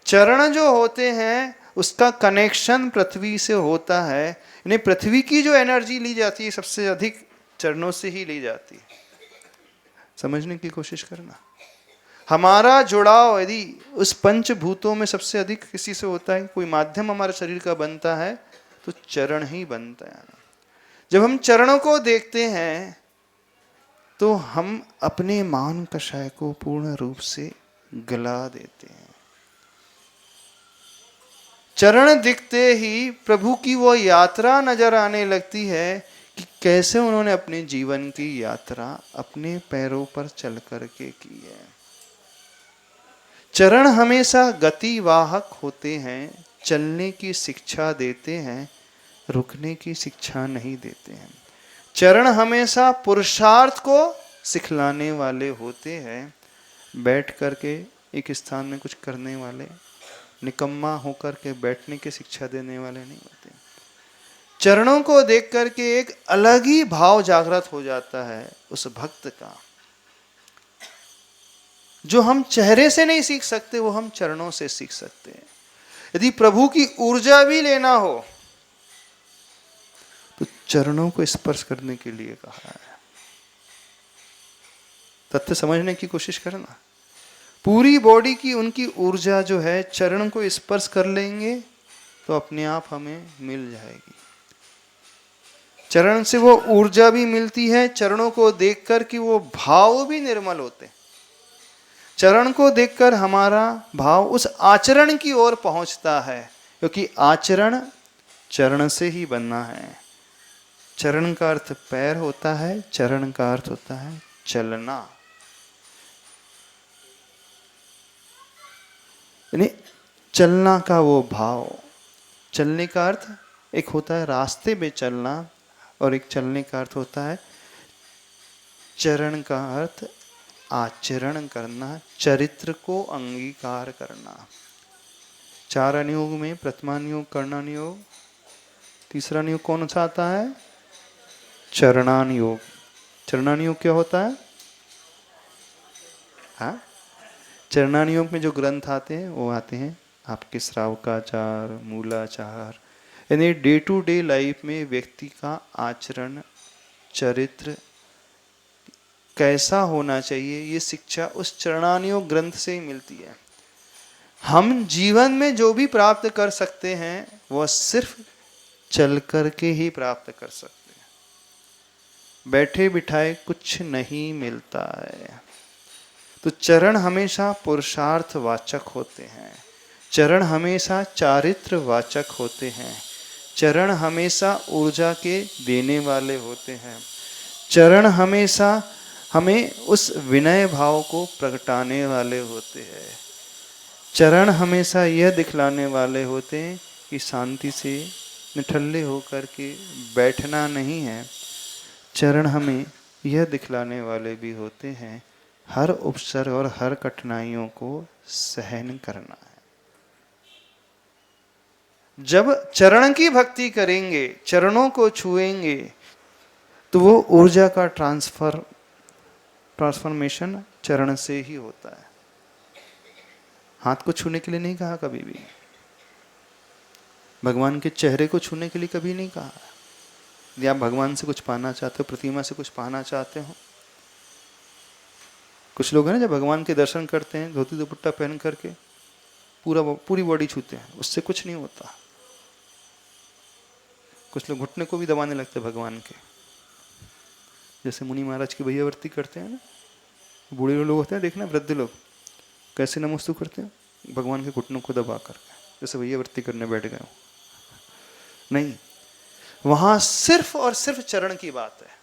चरण जो होते हैं उसका कनेक्शन पृथ्वी से होता है, यानी पृथ्वी की जो एनर्जी ली जाती है सबसे अधिक चरणों से ही ली जाती है। समझने की कोशिश करना। हमारा जुड़ाव यदि उस पंचभूतों में सबसे अधिक किसी से होता है, कोई माध्यम हमारे शरीर का बनता है तो चरण ही बनता है। जब हम चरणों को देखते हैं तो हम अपने मान कषाय को पूर्ण रूप से गला देते हैं। चरण दिखते ही प्रभु की वो यात्रा नजर आने लगती है कि कैसे उन्होंने अपने जीवन की यात्रा अपने पैरों पर चल करके की है। चरण हमेशा गतिवाहक होते हैं, चलने की शिक्षा देते हैं, रुकने की शिक्षा नहीं देते हैं। चरण हमेशा पुरुषार्थ को सिखलाने वाले होते हैं, बैठ करके एक स्थान में कुछ करने वाले, निकम्मा होकर के बैठने की शिक्षा देने वाले नहीं होते। चरणों को देख करके एक अलग ही भाव जागृत हो जाता है उस भक्त का, जो हम चेहरे से नहीं सीख सकते वो हम चरणों से सीख सकते हैं। यदि प्रभु की ऊर्जा भी लेना हो तो चरणों को स्पर्श करने के लिए कहा है। तथ्य समझने की कोशिश करना। पूरी बॉडी की उनकी ऊर्जा जो है चरण को स्पर्श कर लेंगे तो अपने आप हमें मिल जाएगी। चरण से वो ऊर्जा भी मिलती है, चरणों को देखकर कि वो भाव भी निर्मल होते हैं। चरण को देखकर हमारा भाव उस आचरण की ओर पहुंचता है, क्योंकि आचरण चरण से ही बनना है। चरण का अर्थ पैर होता है, चरण का अर्थ होता है चलना, यानी चलना का वो भाव। चलने का अर्थ एक होता है रास्ते में चलना और एक चलने का अर्थ होता है चरण का अर्थ आचरण करना, चरित्र को अंगीकार करना। 4 अनुयोग में प्रथमा नियोग, कर्णानुयोग, तीसरा नियोग कौन सा आता है? चरणानुयोग। चरणानुयोग क्या होता है? हाँ, चरणानुयोग में जो ग्रंथ आते हैं वो आते हैं आपके श्रावकाचार, मूलाचार, यानी डे टू डे लाइफ में व्यक्ति का आचरण, चरित्र कैसा होना चाहिए, ये शिक्षा उस चरणानुयोग ग्रंथ से ही मिलती है। हम जीवन में जो भी प्राप्त कर सकते हैं वह सिर्फ चल करके ही प्राप्त कर सकते हैं। बैठे बिठाए कुछ नहीं मिलता है। तो चरण हमेशा पुरुषार्थ वाचक होते हैं, चरण हमेशा चारित्र वाचक होते हैं, चरण हमेशा ऊर्जा के देने वाले होते हैं, चरण हमेशा हमें उस विनय भाव को प्रगटाने वाले होते हैं, चरण हमेशा यह दिखलाने वाले होते हैं कि शांति से निठल्ले होकर के बैठना नहीं है। चरण हमें यह दिखलाने वाले भी होते हैं हर उपसर्ग और हर कठिनाइयों को सहन करना है। जब चरण की भक्ति करेंगे, चरणों को छुएंगे, तो वो ऊर्जा का ट्रांसफॉर्मेशन चरण से ही होता है। हाथ को छूने के लिए नहीं कहा कभी भी, भगवान के चेहरे को छूने के लिए कभी नहीं कहा। यदि आप भगवान से कुछ पाना चाहते हो, प्रतिमा से कुछ पाना चाहते हो, कुछ लोग हैं ना जब भगवान के दर्शन करते हैं धोती दुपट्टा पहन करके पूरी बॉडी छूते हैं, उससे कुछ नहीं होता। कुछ लोग घुटने को भी दबाने लगते हैं भगवान के, जैसे मुनि महाराज की भैयावर्ती करते हैं ना, बूढ़े लोग होते हैं देखना, वृद्ध लोग कैसे नमस्तु करते हैं भगवान के घुटनों को दबा करके, जैसे भैयावर्ती करने बैठ गए हो। नहीं, वहां सिर्फ और सिर्फ चरण की बात है।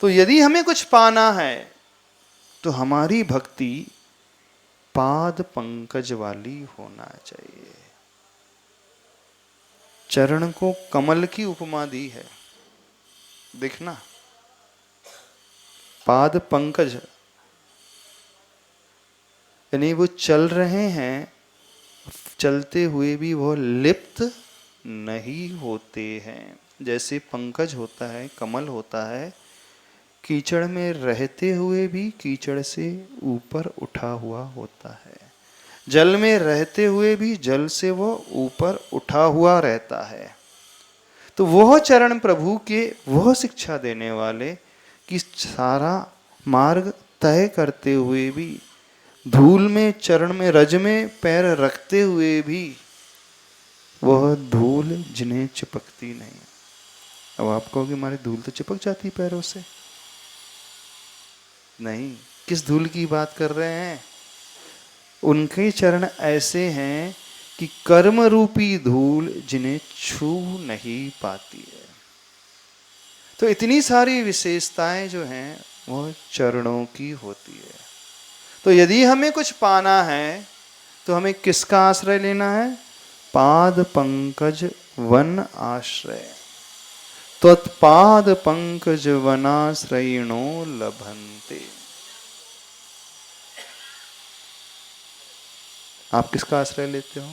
तो यदि हमें कुछ पाना है तो हमारी भक्ति पाद पंकज वाली होना चाहिए। चरण को कमल की उपमा दी है, देखना, पाद पंकज, यानी वो चल रहे हैं, चलते हुए भी वो लिप्त नहीं होते हैं। जैसे पंकज होता है, कमल होता है, कीचड़ में रहते हुए भी कीचड़ से ऊपर उठा हुआ होता है, जल में रहते हुए भी जल से वो ऊपर उठा हुआ रहता है। तो वह चरण प्रभु के, वह शिक्षा देने वाले कि सारा मार्ग तय करते हुए भी, धूल में, चरण में, रज में पैर रखते हुए भी वह धूल जिन्हें चिपकती नहीं। अब आप कहोगे हमारी धूल तो चिपक जाती पैरों से। नहीं, किस धूल की बात कर रहे हैं? उनके चरण ऐसे हैं कि कर्म रूपी धूल जिन्हें छू नहीं पाती है। तो इतनी सारी विशेषताएं जो हैं वो चरणों की होती है। तो यदि हमें कुछ पाना है तो हमें किसका आश्रय लेना है? पाद पंकज वन आश्रय। त्वत्पाद पंकज वनाश्रयिणो लभन्ते। आप किसका आश्रय लेते हो?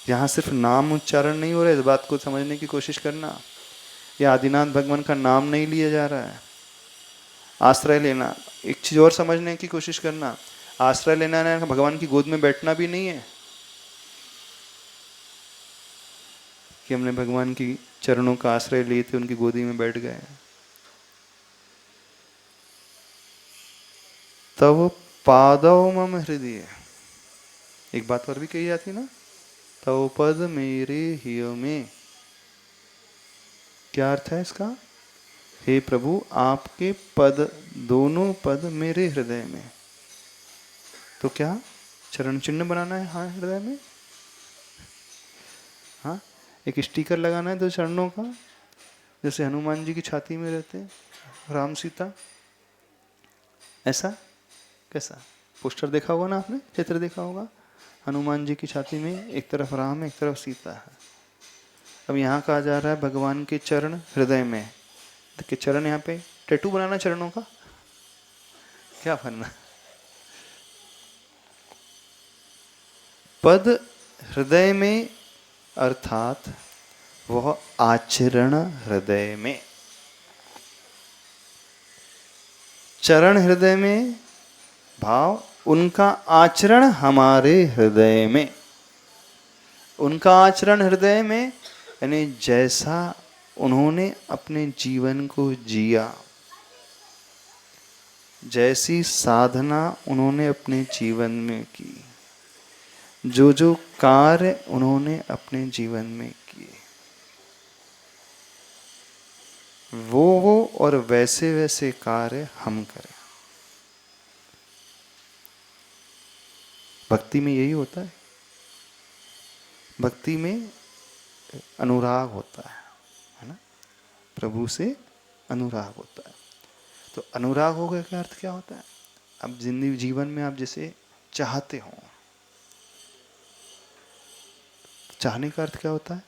यहां सिर्फ नाम उच्चारण नहीं हो रहा है, इस बात को समझने की कोशिश करना। यह आदिनाथ भगवान का नाम नहीं लिया जा रहा है। आश्रय लेना, एक चीज और समझने की कोशिश करना। आश्रय लेना है भगवान की गोद में बैठना भी नहीं है कि हमने भगवान की चरणों का आश्रय लिए थे, उनकी गोदी में बैठ गए। तब पादव मम हृदय, एक बात और भी कही जाती ना, तव पद मेरे हिय में। क्या अर्थ है इसका? हे प्रभु आपके पद, दोनों पद मेरे हृदय में। तो क्या चरण चिन्ह बनाना है? हाँ, हृदय में। हाँ, एक स्टिकर लगाना है दो चरणों का, जैसे हनुमान जी की छाती में रहते हैं राम सीता। ऐसा कैसा? पोस्टर देखा होगा ना आपने, चित्र देखा होगा, हनुमान जी की छाती में एक तरफ राम एक तरफ सीता है। अब यहाँ कहा जा रहा है भगवान के चरण हृदय में। देखिए चरण, यहाँ पे टैटू बनाना चरणों का, क्या बनना? पद हृदय में अर्थात वह आचरण हृदय में। चरण हृदय में भाव, उनका आचरण हमारे हृदय में। उनका आचरण हृदय में यानी जैसा उन्होंने अपने जीवन को जिया, जैसी साधना उन्होंने अपने जीवन में की, जो जो कार्य उन्होंने अपने जीवन में किए, वो और वैसे वैसे कार्य हम करें। भक्ति में यही होता है। भक्ति में अनुराग होता है ना? प्रभु से अनुराग होता है। तो अनुराग होगा का अर्थ क्या होता है? अब जिंदगी जीवन में आप जिसे चाहते हो, चाहने का अर्थ क्या होता है?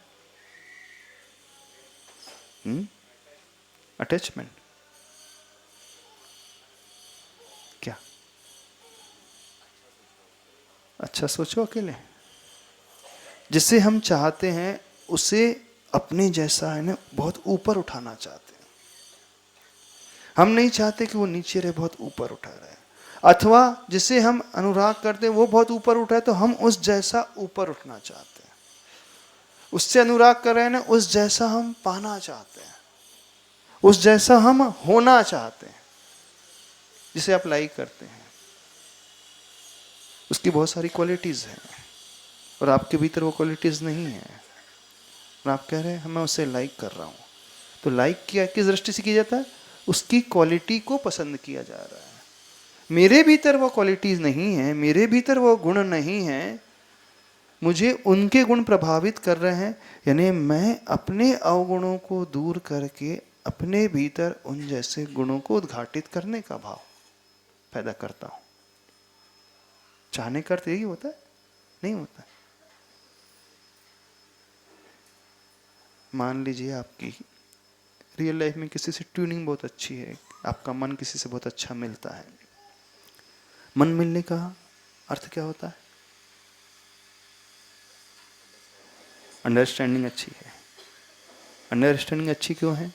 अटैचमेंट। क्या? अच्छा सोचो अकेले। जिसे हम चाहते हैं उसे अपने जैसा है ना बहुत ऊपर उठाना चाहते हैं। हम नहीं चाहते कि वो नीचे रहे, बहुत ऊपर उठा रहे। अथवा जिसे हम अनुराग करते हैं वो बहुत ऊपर उठाए तो हम उस जैसा ऊपर उठना चाहते हैं। उससे अनुराग कर रहे हैं ना, उस जैसा हम पाना चाहते हैं, उस जैसा हम होना चाहते हैं। जिसे आप लाइक करते हैं उसकी बहुत सारी क्वालिटीज हैं और आपके भीतर वो क्वालिटीज नहीं है और आप कह रहे हैं मैं उसे लाइक कर रहा हूं। तो लाइक किया किस दृष्टि से किया जाता है? उसकी क्वालिटी को पसंद किया जा रहा है। मेरे भीतर वो क्वालिटीज नहीं है, मेरे भीतर वो गुण नहीं है, मुझे उनके गुण प्रभावित कर रहे हैं। यानी मैं अपने अवगुणों को दूर करके अपने भीतर उन जैसे गुणों को उद्घाटित करने का भाव पैदा करता हूं। चाहने का अर्थ यही होता है? नहीं होता। मान लीजिए आपकी रियल लाइफ में किसी से ट्यूनिंग बहुत अच्छी है, आपका मन किसी से बहुत अच्छा मिलता है। मन मिलने का अर्थ क्या होता है? अंडरस्टैंडिंग अच्छी है। अंडरस्टैंडिंग अच्छी क्यों है?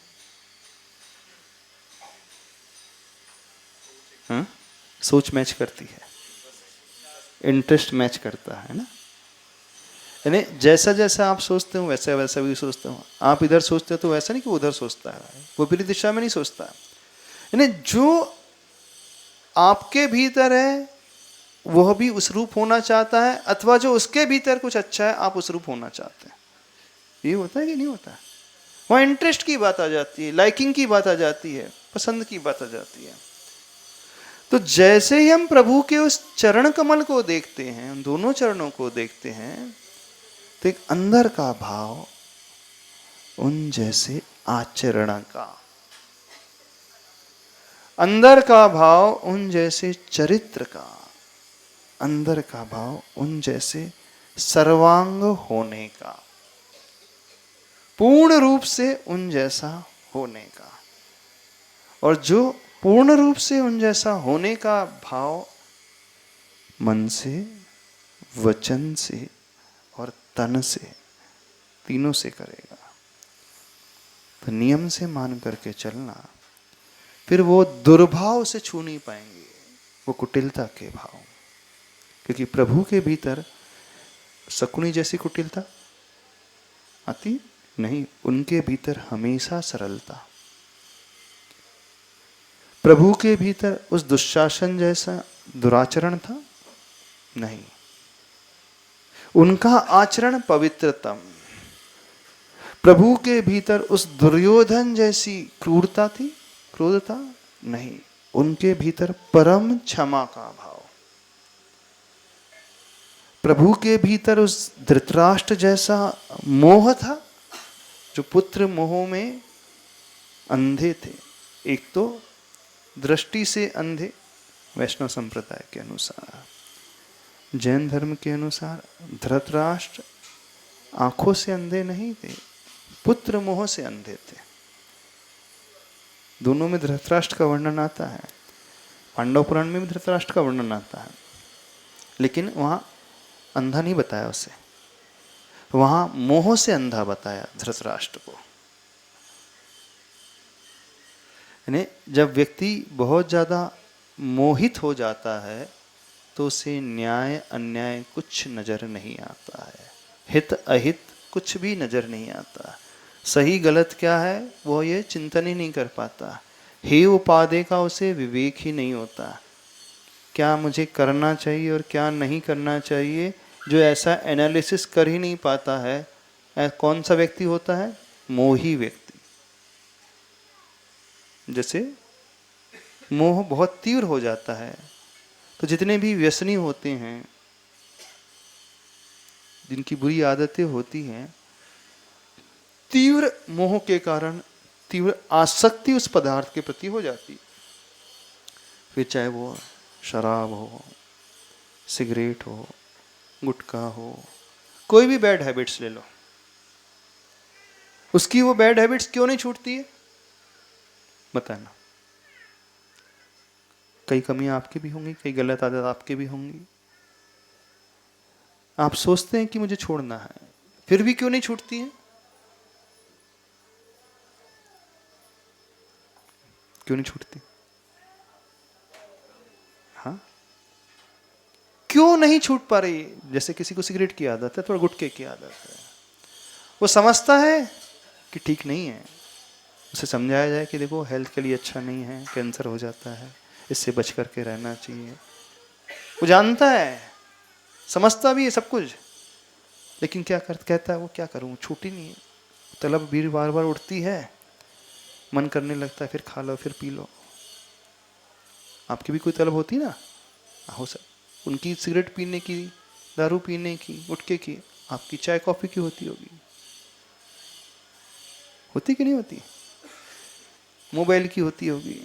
सोच मैच करती है, इंटरेस्ट मैच करता है ना। यानी जैसा जैसा आप सोचते हो वैसा वैसा भी सोचता हूँ। आप इधर सोचते हो तो वैसा नहीं कि उधर सोचता है, वो विपरीत दिशा में नहीं सोचता। यानी जो आपके भीतर है वह भी उस रूप होना चाहता है, अथवा जो उसके भीतर कुछ अच्छा है आप उस रूप होना चाहते हैं। ये होता है कि नहीं होता है? वहाँ इंटरेस्ट की बात आ जाती है, लाइकिंग की बात आ जाती है, पसंद की बात आ जाती है। तो जैसे ही हम प्रभु के उस चरण कमल को देखते हैं, उन दोनों चरणों को देखते हैं, तो एक अंदर का भाव उन जैसे आचरण का, अंदर का भाव उन जैसे चरित्र का, अंदर का भाव उन जैसे सर्वांग होने का, पूर्ण रूप से उन जैसा होने का। और जो पूर्ण रूप से उन जैसा होने का भाव मन से, वचन से और तन से, तीनों से करेगा, तो नियम से मान करके चलना, फिर वो दुर्भाव से छू नहीं पाएंगे, वो कुटिलता के भाव। क्योंकि प्रभु के भीतर शकुनी जैसी कुटिलता आती नहीं, उनके भीतर हमेशा सरलता। प्रभु के भीतर उस दुशासन जैसा दुराचरण था नहीं, उनका आचरण पवित्रतम। प्रभु के भीतर उस दुर्योधन जैसी क्रूरता थी, क्रोधता नहीं, उनके भीतर परम क्षमा का भाव। प्रभु के भीतर उस धृतराष्ट्र जैसा मोह था, जो पुत्र मोह में अंधे थे। एक तो दृष्टि से अंधे वैष्णव संप्रदाय के अनुसार, जैन धर्म के अनुसार धृतराष्ट्र आंखों से अंधे नहीं थे, पुत्र मोह से अंधे थे। दोनों में धृतराष्ट्र का वर्णन आता है, पांडव पुराण में भी धृतराष्ट्र का वर्णन आता है, लेकिन वहां अंधा नहीं बताया उसे, वहां मोह से अंधा बताया धृतराष्ट्र को। यानी जब व्यक्ति बहुत ज्यादा मोहित हो जाता है तो उसे न्याय अन्याय कुछ नजर नहीं आता है, हित अहित कुछ भी नजर नहीं आता, सही गलत क्या है वो ये चिंतन ही नहीं कर पाता, हे उपाधि का उसे विवेक ही नहीं होता, क्या मुझे करना चाहिए और क्या नहीं करना चाहिए, जो ऐसा एनालिसिस कर ही नहीं पाता है, कौन सा व्यक्ति होता है? मोही व्यक्ति। जैसे मोह बहुत तीव्र हो जाता है, तो जितने भी व्यसनी होते हैं, जिनकी बुरी आदतें होती हैं, तीव्र मोह के कारण तीव्र आसक्ति उस पदार्थ के प्रति हो जाती। फिर चाहे वो शराब हो, सिगरेट हो, गुटखा हो, कोई भी बैड हैबिट्स ले लो, उसकी वो बैड हैबिट्स क्यों नहीं छूटती है? बताना। कई कमियां आपकी भी होंगी, कई गलत आदत आपके भी होंगी। आप सोचते हैं कि मुझे छोड़ना है, फिर भी क्यों नहीं छूटती है? क्यों नहीं छूटती? हाँ, क्यों नहीं छूट पा रही? जैसे किसी को सिगरेट की आदत है, थोड़ा गुटखे की आदत है, वो समझता है कि ठीक नहीं है, उसे समझाया जाए कि देखो हेल्थ के लिए अच्छा नहीं है, कैंसर हो जाता है, इससे बच करके रहना चाहिए। वो जानता है, समझता भी है सब कुछ, लेकिन क्या कहता है वो, क्या करूं, छूटी नहीं है, तलब भी बार बार उठती है, मन करने लगता है, फिर खा लो, फिर पी लो। आपकी भी कोई तलब होती ना, हो सक उनकी सिगरेट पीने की, दारू पीने की, गुटखे की, आपकी चाय कॉफी की होती होगी, होती कि नहीं होती? मोबाइल की होती होगी,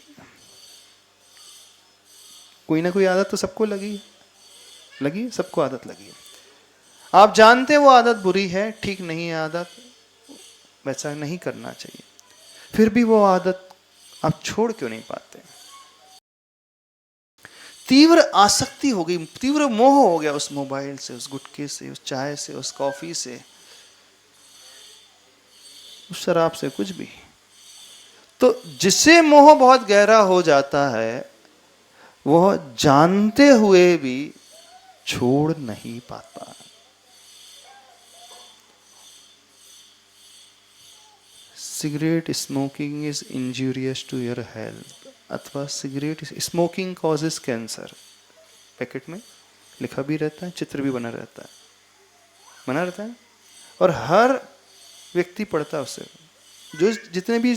कोई ना कोई आदत तो सबको लगी, सबको आदत लगी है। आप जानते हैं वो आदत बुरी है, ठीक नहीं है आदत, वैसा नहीं करना चाहिए, फिर भी वो आदत आप छोड़ क्यों नहीं पाते? तीव्र आसक्ति हो गई, तीव्र मोह हो गया उस मोबाइल से, उस गुटखे से, उस चाय से, उस कॉफी से, उस शराब से, कुछ भी। तो जिससे मोह बहुत गहरा हो जाता है वह जानते हुए भी छोड़ नहीं पाता। Cigarette smoking is injurious to your health, अथवा cigarette smoking causes cancer, packet में लिखा भी रहता है, चित्र भी बना रहता है, और हर व्यक्ति पढ़ता है उसे। जो जितने भी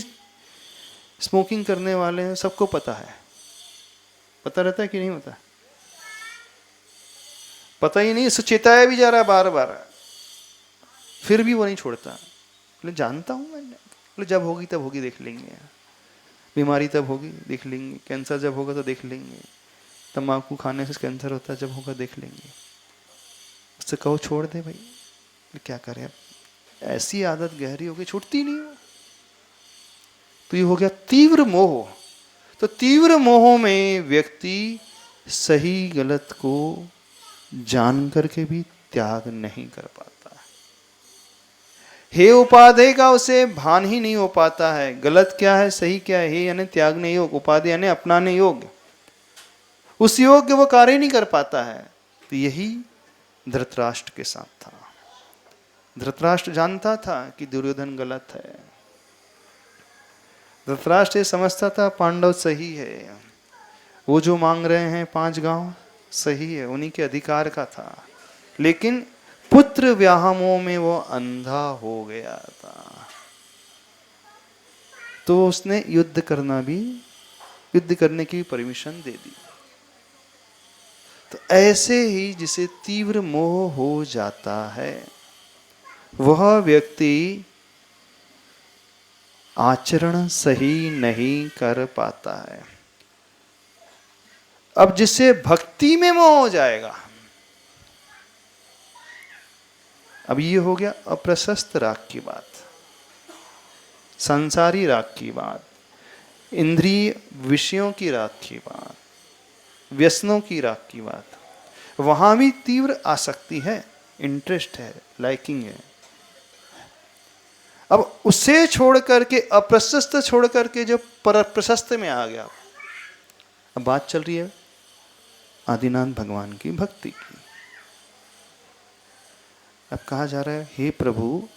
स्मोकिंग करने वाले हैं सबको पता रहता है कि नहीं होता? पता ही नहीं, इससे चेताया भी जा रहा है बार बार, फिर भी वो नहीं छोड़ता। बोले जानता हूं मैंने, बोले जब होगी तब होगी, देख लेंगे, बीमारी तब होगी देख लेंगे, कैंसर जब होगा तो देख लेंगे, तंबाकू खाने से कैंसर होता है जब होगा देख लेंगे। उससे कहो छोड़ दे भाई, क्या करें अब, ऐसी आदत गहरी हो गई, छूटती नहीं हो। तो ये हो गया तीव्र मोह। तो तीव्र मोह में व्यक्ति सही गलत को जान करके भी त्याग नहीं कर पाता। हे उपाधेय का उसे भान ही नहीं हो पाता है, गलत क्या है सही क्या है, हे यानी त्यागने योग, उपाधेय यानी अपनाने योग, उस योग्य वो कार्य नहीं कर पाता है। तो यही धृतराष्ट्र के साथ था। धृतराष्ट्र जानता था कि दुर्योधन गलत है, धृतराष्ट्र समझता था पांडव सही है, वो जो मांग रहे हैं 5 गांव सही है, उन्हीं के अधिकार का था, लेकिन पुत्र व्यामोह में वो अंधा हो गया था। तो उसने युद्ध करने की परमिशन दे दी। तो ऐसे ही जिसे तीव्र मोह हो जाता है वह व्यक्ति आचरण सही नहीं कर पाता है। अब जिसे भक्ति में मोह हो जाएगा, अब ये हो गया अप्रशस्त राग की बात, संसारी राग की बात, इंद्रिय विषयों की राग की बात, व्यसनों की राग की बात। वहां भी तीव्र आसक्ति है, इंटरेस्ट है, लाइकिंग है। अब उसे छोड़ करके, अप्रशस्त छोड़ करके जो पर प्रशस्त में आ गया, अब बात चल रही है आदिनाथ भगवान की भक्ति की। अब कहा जा रहा है, हे प्रभु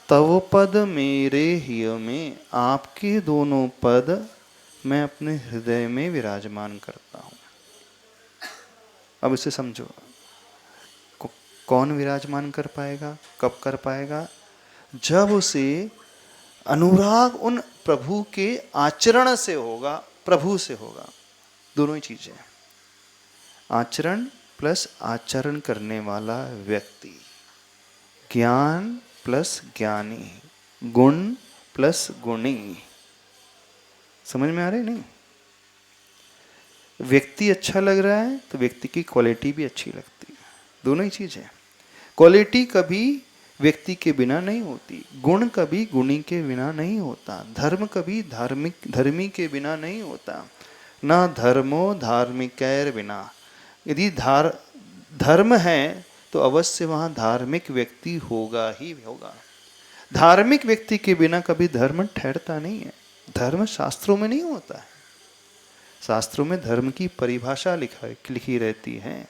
तव पद मेरे हिय में, आपके दोनों पद मैं अपने हृदय में विराजमान करता हूं। अब इसे समझो, कौन विराजमान कर पाएगा, कब कर पाएगा? जब उसे अनुराग उन प्रभु के आचरण से होगा, प्रभु से होगा। दोनों ही चीजें, आचरण प्लस आचरण करने वाला व्यक्ति, ज्ञान प्लस ज्ञानी, गुण प्लस गुणी। समझ में आ रही नहीं? व्यक्ति अच्छा लग रहा है तो व्यक्ति की क्वालिटी भी अच्छी लगती है। दोनों ही चीजें, क्वालिटी कभी व्यक्ति के बिना नहीं होती, गुण कभी गुणी के बिना नहीं होता, धर्म कभी धर्मी के बिना नहीं होता, ना धर्मो धार्मिकैर बिना। यदि धर्म है तो अवश्य वहां धार्मिक व्यक्ति होगा ही होगा। धार्मिक व्यक्ति के बिना कभी धर्म ठहरता नहीं है। धर्म शास्त्रों में नहीं होता है, शास्त्रों में धर्म की परिभाषा लिखी रहती है,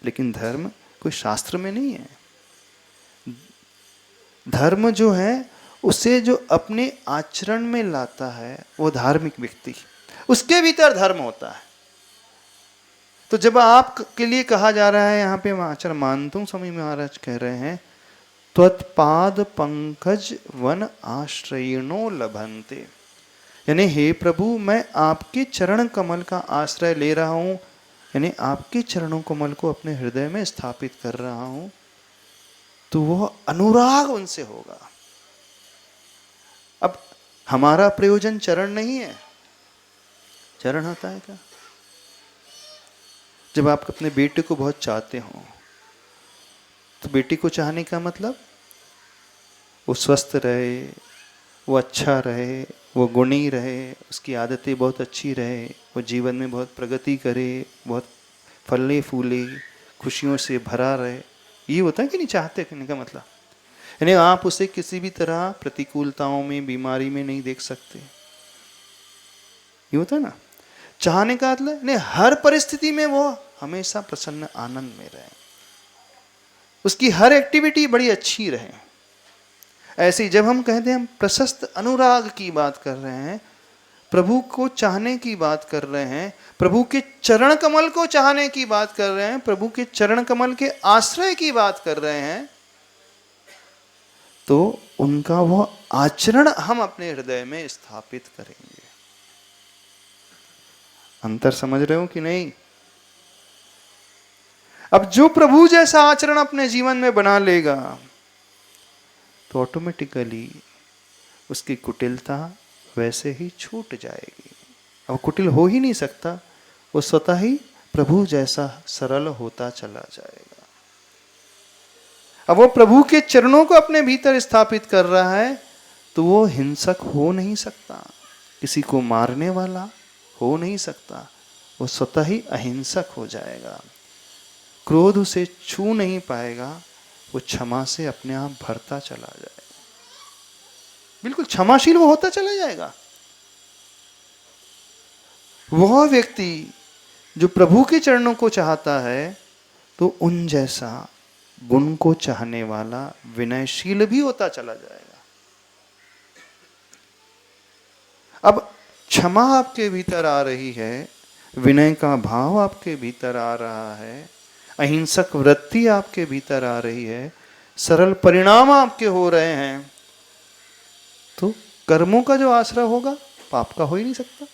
लेकिन धर्म कोई शास्त्र में नहीं है। धर्म जो है उसे जो अपने आचरण में लाता है वो धार्मिक व्यक्ति, उसके भीतर धर्म होता है। तो जब आपके लिए कहा जा रहा है, यहाँ पे आचार्य मानतुंग स्वामी महाराज कह रहे हैं, त्वत्पाद पंकज वन आश्रयणो लभन्ते, यानी हे प्रभु मैं आपके चरण कमल का आश्रय ले रहा हूं, यानी आपके चरणों कमल को अपने हृदय में स्थापित कर रहा हूं, तो वह अनुराग उनसे होगा। अब हमारा प्रयोजन चरण नहीं है, चरण होता है क्या? जब आप अपने बेटे को बहुत चाहते हो तो बेटी को चाहने का मतलब वो स्वस्थ रहे, वो अच्छा रहे, वो गुणी रहे, उसकी आदतें बहुत अच्छी रहे, वो जीवन में बहुत प्रगति करे, बहुत फले फूले, खुशियों से भरा रहे। ये होता है कि नहीं चाहते, कहने का मतलब। यानी आप उसे किसी भी तरह प्रतिकूलताओं में, बीमारी में नहीं देख सकते। ये होता है ना। चाहने का मतलब नहीं, हर परिस्थिति में वो हमेशा प्रसन्न आनंद में रहे, उसकी हर एक्टिविटी बड़ी अच्छी रहे। ऐसे ही जब हम कहते हैं हम प्रशस्त अनुराग की बात कर रहे हैं, प्रभु को चाहने की बात कर रहे हैं, प्रभु के चरण कमल को चाहने की बात कर रहे हैं, प्रभु के चरण कमल के आश्रय की बात कर रहे हैं, तो उनका वो आचरण हम अपने हृदय में स्थापित करेंगे। अंतर समझ रहे हो कि नहीं? अब जो प्रभु जैसा आचरण अपने जीवन में बना लेगा तो ऑटोमेटिकली उसकी कुटिलता वैसे ही छूट जाएगी। अब कुटिल हो ही नहीं सकता, वो स्वतः ही प्रभु जैसा सरल होता चला जाएगा। अब वो प्रभु के चरणों को अपने भीतर स्थापित कर रहा है तो वो हिंसक हो नहीं सकता, किसी को मारने वाला हो नहीं सकता, वो स्वतः ही अहिंसक हो जाएगा। क्रोध उसे छू नहीं पाएगा, वो क्षमा से अपने आप भरता चला जाएगा, बिल्कुल क्षमाशील वो होता चला जाएगा। वह व्यक्ति जो प्रभु के चरणों को चाहता है तो उन जैसा गुण को चाहने वाला विनयशील भी होता चला जाएगा। अब क्षमा आपके भीतर आ रही है, विनय का भाव आपके भीतर आ रहा है, अहिंसक वृत्ति आपके भीतर आ रही है, सरल परिणाम आपके हो रहे हैं, तो कर्मों का जो आश्रय होगा पाप का हो ही नहीं सकता।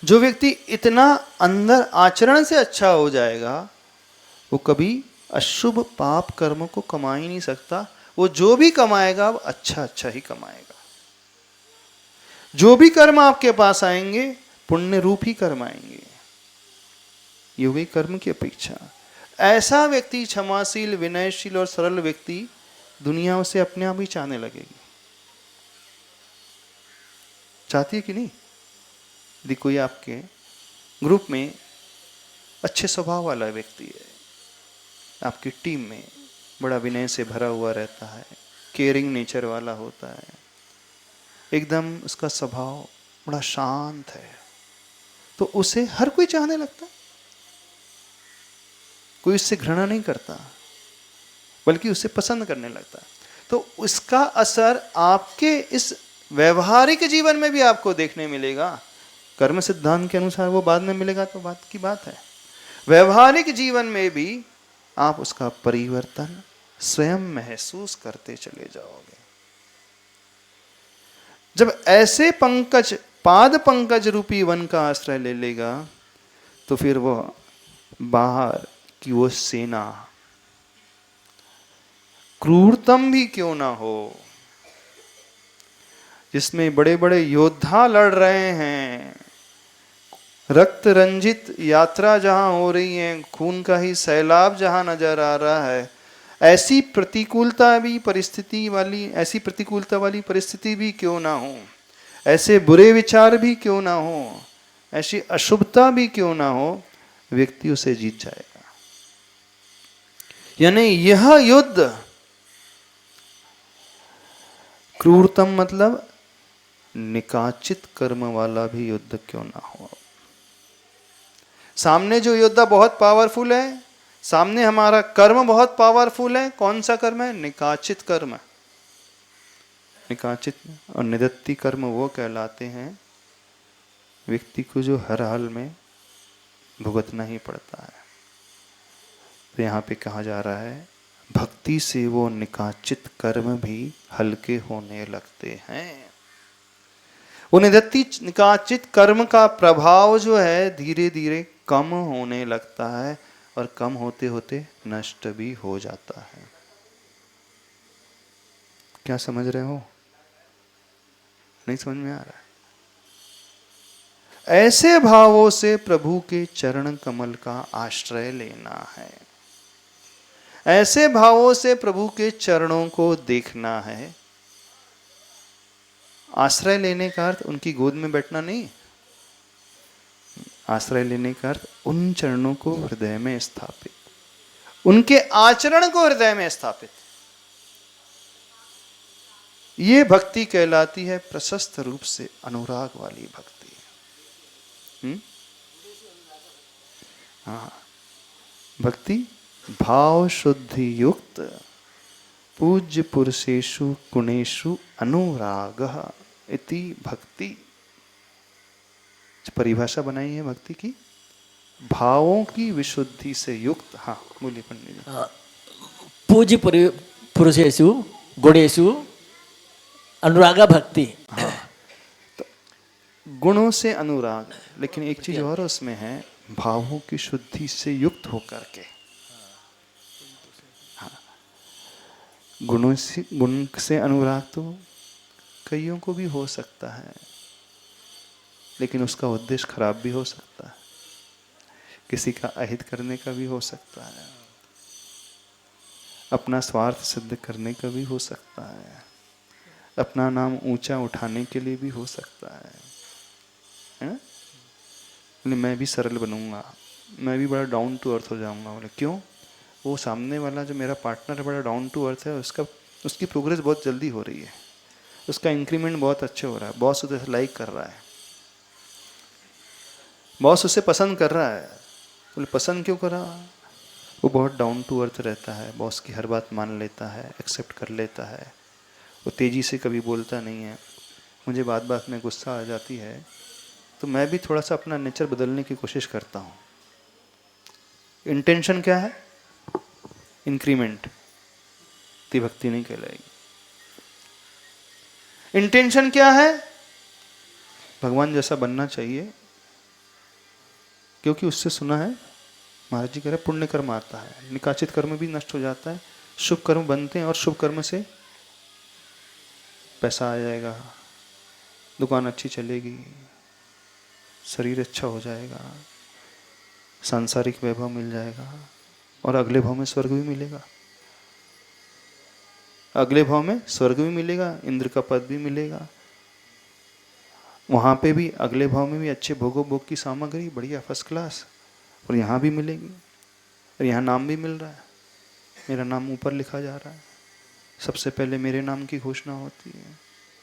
जो व्यक्ति इतना अंदर आचरण से अच्छा हो जाएगा वो कभी अशुभ पाप कर्म को कमा ही नहीं सकता। वो जो भी कमाएगा वो अच्छा अच्छा ही कमाएगा। जो भी कर्म आपके पास आएंगे पुण्य रूप ही कर्म आएंगे, ये हुई कर्म की अपेक्षा। ऐसा व्यक्ति क्षमाशील, विनयशील और सरल व्यक्ति दुनिया उसे अपने आप ही चाहने लगेगी। चाहती है कि नहीं? यदि कोई आपके ग्रुप में अच्छे स्वभाव वाला व्यक्ति है, आपकी टीम में बड़ा विनय से भरा हुआ रहता है, केयरिंग नेचर वाला होता है, एकदम उसका स्वभाव बड़ा शांत है, तो उसे हर कोई चाहने लगता है। कोई उससे घृणा नहीं करता बल्कि उसे पसंद करने लगता है। तो उसका असर आपके इस व्यवहारिक जीवन में भी आपको देखने मिलेगा। कर्म सिद्धांत के अनुसार वो बाद में मिलेगा तो बात की बात है। व्यवहारिक जीवन में भी आप उसका परिवर्तन स्वयं महसूस करते चले जाओगे। जब ऐसे पंकज, पाद पंकज रूपी वन का आश्रय ले लेगा तो फिर वो बाहर की वो सेना क्रूरतम भी क्यों ना हो, जिसमें बड़े बड़े योद्धा लड़ रहे हैं, रक्त रंजित यात्रा जहां हो रही है, खून का ही सैलाब जहां नजर आ रहा है, ऐसी प्रतिकूलता वाली परिस्थिति भी क्यों ना हो, ऐसे बुरे विचार भी क्यों ना हो, ऐसी अशुभता भी क्यों ना हो, व्यक्ति उसे जीत जाएगा। यानी यह युद्ध, क्रूरतम मतलब निकाचित कर्म वाला भी युद्ध क्यों ना हो। सामने जो योद्धा बहुत पावरफुल है, सामने हमारा कर्म बहुत पावरफुल है। कौन सा कर्म है? निकाचित कर्म। निकाचित और निदत्ती कर्म वो कहलाते हैं व्यक्ति को जो हर हाल में भुगतना ही पड़ता है। तो यहाँ पे कहा जा रहा है भक्ति से वो निकाचित कर्म भी हल्के होने लगते हैं। वो निकाचित कर्म का प्रभाव जो है धीरे धीरे कम होने लगता है और कम होते होते नष्ट भी हो जाता है। क्या समझ रहे हो? नहीं समझ में आ रहा है? ऐसे भावों से प्रभु के चरण कमल का आश्रय लेना है। ऐसे भावों से प्रभु के चरणों को देखना है। आश्रय लेने का अर्थ उनकी गोद में बैठना नहीं। आश्रय लेने का अर्थ उन चरणों को हृदय में स्थापित, उनके आचरण को हृदय में स्थापित। ये भक्ति कहलाती है प्रशस्त रूप से अनुराग वाली भक्ति। हाँ, भक्ति भाव शुद्धि युक्त पूज्य पुरुषेषु गुणेषु अनुरागः इति भक्ति। परिभाषा बनाई है भक्ति की, भावों की विशुद्धि से युक्त। हाँ बोलिए पंडित जी। पूज्य पुरुषेषु गुणेषु अनुराग भक्ति। हाँ, तो गुणों से अनुराग, लेकिन एक चीज और उसमें है, भावों की शुद्धि से युक्त होकर के। हाँ, गुण से अनुराग तो कईयों को भी हो सकता है, लेकिन उसका उद्देश्य खराब भी हो सकता है, किसी का अहित करने का भी हो सकता है, अपना स्वार्थ सिद्ध करने का भी हो सकता है, अपना नाम ऊंचा उठाने के लिए भी हो सकता है ना? मैं भी सरल बनूंगा, मैं भी बड़ा डाउन टू अर्थ हो जाऊंगा। बोले क्यों? वो सामने वाला जो मेरा पार्टनर है बड़ा डाउन टू अर्थ है, उसकी प्रोग्रेस बहुत जल्दी हो रही है, उसका इंक्रीमेंट बहुत अच्छे हो रहा है, बॉस उसे लाइक कर रहा है, बॉस उसे पसंद कर रहा है। बोले पसंद क्यों कर रहा? वो बहुत डाउन टू अर्थ रहता है, बॉस की हर बात मान लेता है, एक्सेप्ट कर लेता है, वो तेज़ी से कभी बोलता नहीं है। मुझे बात बात में गुस्सा आ जाती है, तो मैं भी थोड़ा सा अपना नेचर बदलने की कोशिश करता हूँ। इंटेंशन क्या है? इंक्रीमेंट। ती भक्ति नहीं कहलाएगी। इंटेंशन क्या है? भगवान जैसा बनना चाहिए, क्योंकि उससे सुना है महाराज जी कह रहे पुण्य कर्म आता है, निकाचित कर्म भी नष्ट हो जाता है, शुभ कर्म बनते हैं, और शुभ कर्म से पैसा आ जाएगा, दुकान अच्छी चलेगी, शरीर अच्छा हो जाएगा, सांसारिक वैभव मिल जाएगा, और अगले भाव में स्वर्ग भी मिलेगा। अगले भाव में स्वर्ग भी मिलेगा, इंद्र का पद भी मिलेगा, वहां पे भी अगले भाव में भी अच्छे भोग की सामग्री बढ़िया फर्स्ट क्लास, और यहाँ भी मिलेगी, और यहाँ नाम भी मिल रहा है, मेरा नाम ऊपर लिखा जा रहा है, सबसे पहले मेरे नाम की घोषणा होती है,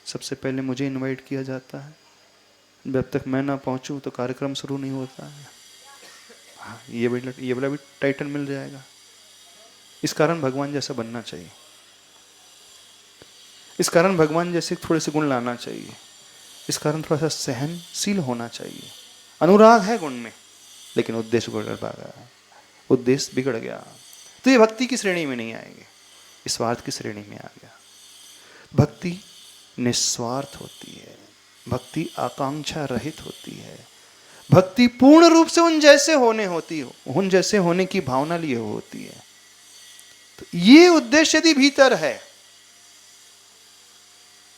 सबसे पहले मुझे इनवाइट किया जाता है, जब तक मैं ना पहुंचूं तो कार्यक्रम शुरू नहीं होता है। हाँ, ये वाला भी टाइटल मिल जाएगा। इस कारण भगवान जैसा बनना चाहिए, इस कारण भगवान जैसे थोड़े से गुण लाना चाहिए, इस कारण थोड़ा सा सहनशील होना चाहिए। अनुराग है गुण में, लेकिन उद्देश्य बिगड़ गया, तो ये भक्ति की श्रेणी में नहीं आएंगे, इस स्वार्थ की श्रेणी में आ गया। भक्ति निस्वार्थ होती है, भक्ति आकांक्षा रहित होती है, भक्ति पूर्ण रूप से उन जैसे होने की भावना लिए होती है। तो ये उद्देश्य यदि भीतर है,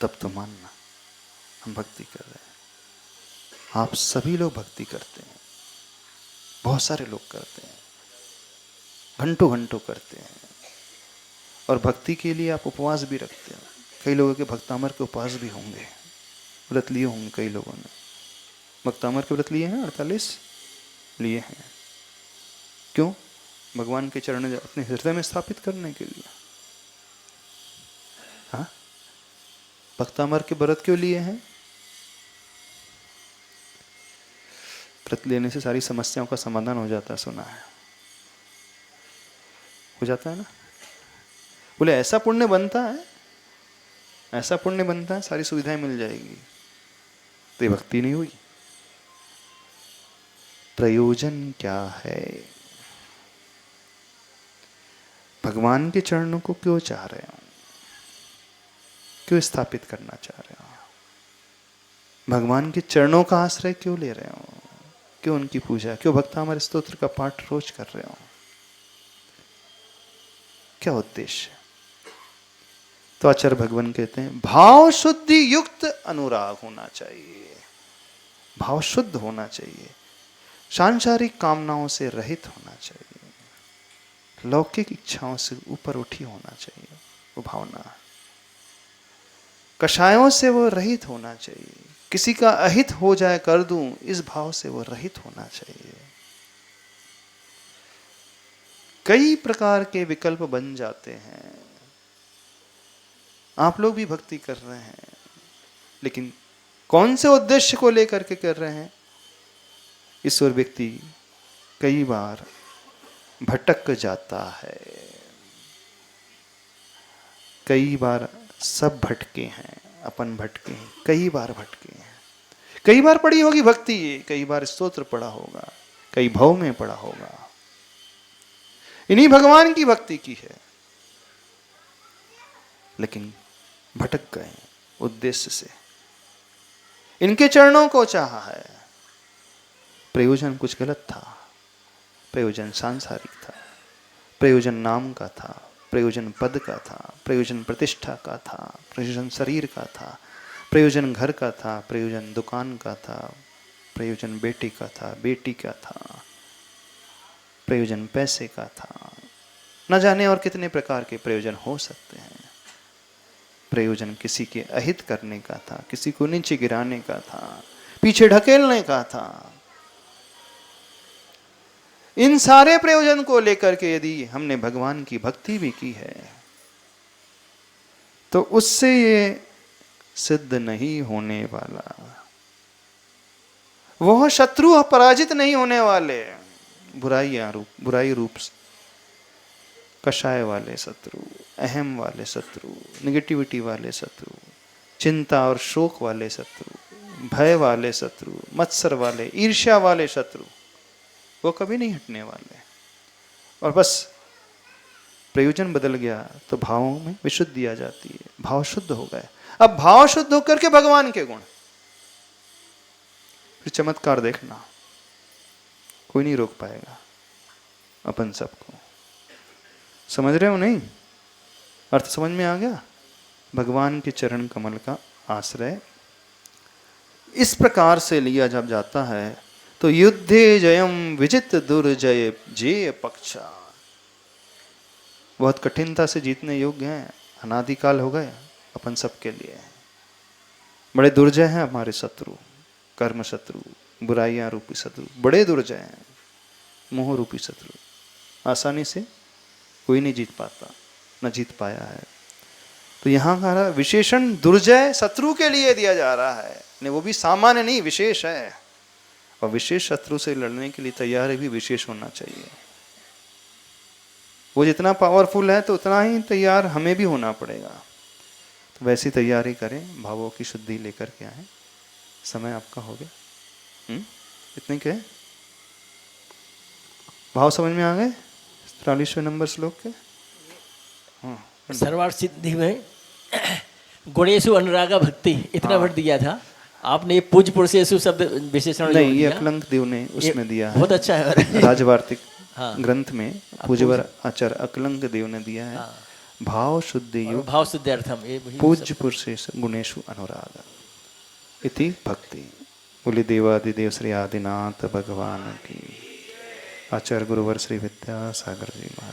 तब तो मानना हम भक्ति कर रहे हैं। आप सभी लोग भक्ति करते हैं, बहुत सारे लोग करते हैं, घंटों घंटों करते हैं, और भक्ति के लिए आप उपवास भी रखते हैं। कई लोगों के भक्तामर के उपवास भी होंगे, व्रत लिए होंगे, कई लोगों ने भक्तामर के व्रत लिए हैं, 48 लिए हैं। क्यों? भगवान के चरण अपने हृदय में स्थापित करने के लिए। हाँ, भक्तामर के व्रत क्यों लिए हैं? व्रत लेने से सारी समस्याओं का समाधान हो जाता है, सुना है, हो जाता है ना। बोले ऐसा पुण्य बनता है, ऐसा पुण्य बनता है, सारी सुविधाएं मिल जाएगी। तो ये भक्ति नहीं हुई। प्रयोजन क्या है? भगवान के चरणों को क्यों चाह रहे हो? क्यों स्थापित करना चाह रहे हो? भगवान के चरणों का आश्रय क्यों ले रहे हो? क्यों उनकी पूजा, क्यों भक्तामर स्तोत्र का पाठ रोज कर रहे हो? क्या उद्देश्य? तो आचार्य भगवान कहते हैं भाव शुद्धि युक्त अनुराग होना चाहिए, भाव शुद्ध होना चाहिए, सांसारिक कामनाओं से रहित होना चाहिए, लौकिक इच्छाओं से ऊपर उठी होना चाहिए वो भावना, कषायों से वो रहित होना चाहिए, किसी का अहित हो जाए कर दूं इस भाव से वो रहित होना चाहिए। कई प्रकार के विकल्प बन जाते हैं, आप लोग भी भक्ति कर रहे हैं, लेकिन कौन से उद्देश्य को लेकर के कर रहे हैं? ईश्वर व्यक्ति कई बार भटक जाता है, कई बार सब भटके हैं, अपन भटके हैं, कई बार भटके हैं। कई बार पढ़ी होगी भक्ति, कई बार स्तोत्र पढ़ा होगा, कई भव में पढ़ा होगा, इन्हीं भगवान की भक्ति की है, लेकिन भटक गए उद्देश्य से। इनके चरणों को चाहा है, प्रयोजन कुछ गलत था, प्रयोजन सांसारिक था, प्रयोजन नाम का था, प्रयोजन पद का था, प्रयोजन प्रतिष्ठा का था, प्रयोजन शरीर का था, प्रयोजन घर का था, प्रयोजन दुकान का था, प्रयोजन बेटे का था, बेटी का था, प्रयोजन पैसे का था, न जाने और कितने प्रकार के प्रयोजन हो सकते हैं। प्रयोजन किसी के अहित करने का था, किसी को नीचे गिराने का था, पीछे ढकेलने का था। इन सारे प्रयोजन को लेकर के यदि हमने भगवान की भक्ति भी की है, तो उससे ये सिद्ध नहीं होने वाला। वह शत्रु पराजित नहीं होने वाले। बुराई रूप कषाय वाले शत्रु, अहम वाले शत्रु, निगेटिविटी वाले शत्रु, चिंता और शोक वाले शत्रु, भय वाले शत्रु, मत्सर वाले, ईर्ष्या वाले शत्रु, वो कभी नहीं हटने वाले। और बस प्रयोजन बदल गया तो भावों में विशुद्धि आ जाती है, भाव शुद्ध हो गए। अब भाव शुद्ध होकर के भगवान के गुण, फिर चमत्कार देखना, कोई नहीं रोक पाएगा अपन सबको। समझ रहे हो नहीं? अर्थ समझ में आ गया? भगवान के चरण कमल का आश्रय इस प्रकार से लिया जब जाता है तो युद्धे जयम विजित दुर्जय जेय पक्षा, बहुत कठिनता से जीतने योग्य हैं, अनादिकाल हो गए अपन सबके लिए। बड़े दुर्जय हैं हमारे शत्रु, कर्म शत्रु, बुराइयां रूपी शत्रु, बड़े दुर्जय हैं, मोह रूपी शत्रु। आसानी से कोई नहीं जीत पाता, न जीत पाया है। तो यहाँ का विशेषण दुर्जय शत्रु के लिए दिया जा रहा है, नहीं वो भी सामान्य नहीं, विशेष है। और विशेष शत्रु से लड़ने के लिए तैयार भी विशेष होना चाहिए। वो जितना पावरफुल है तो उतना ही तैयार हमें भी होना पड़ेगा। तो वैसी तैयारी करें, भावों की शुद्धि लेकर के आए। समय आपका हो गया, इतने के भाव समझ में आ गए? 43वें नंबर श्लोक के। सर्वार्थ सिद्धि में गुणेशु अनुरागा भक्ति इतना वर्ड दिया था आपने। ये पूज पुरुषेशु शब्द विशेषण नहीं, ये अकलंक देव ने उसमें दिया है, बहुत अच्छा है। राजवार्तिक हाँ। ग्रंथ में पूज्यवर आचार्य अकलंक देव ने दिया है। भाव शुद्धि योग भाव शुद्धार्थम पूज्य पुरुषेशु गुणेशु अनुराग इति भक्ति। बोले देवादिदेव श्री आदिनाथ भगवान की। आचार्य गुरुवर श्री विद्यासागर जी महाराज।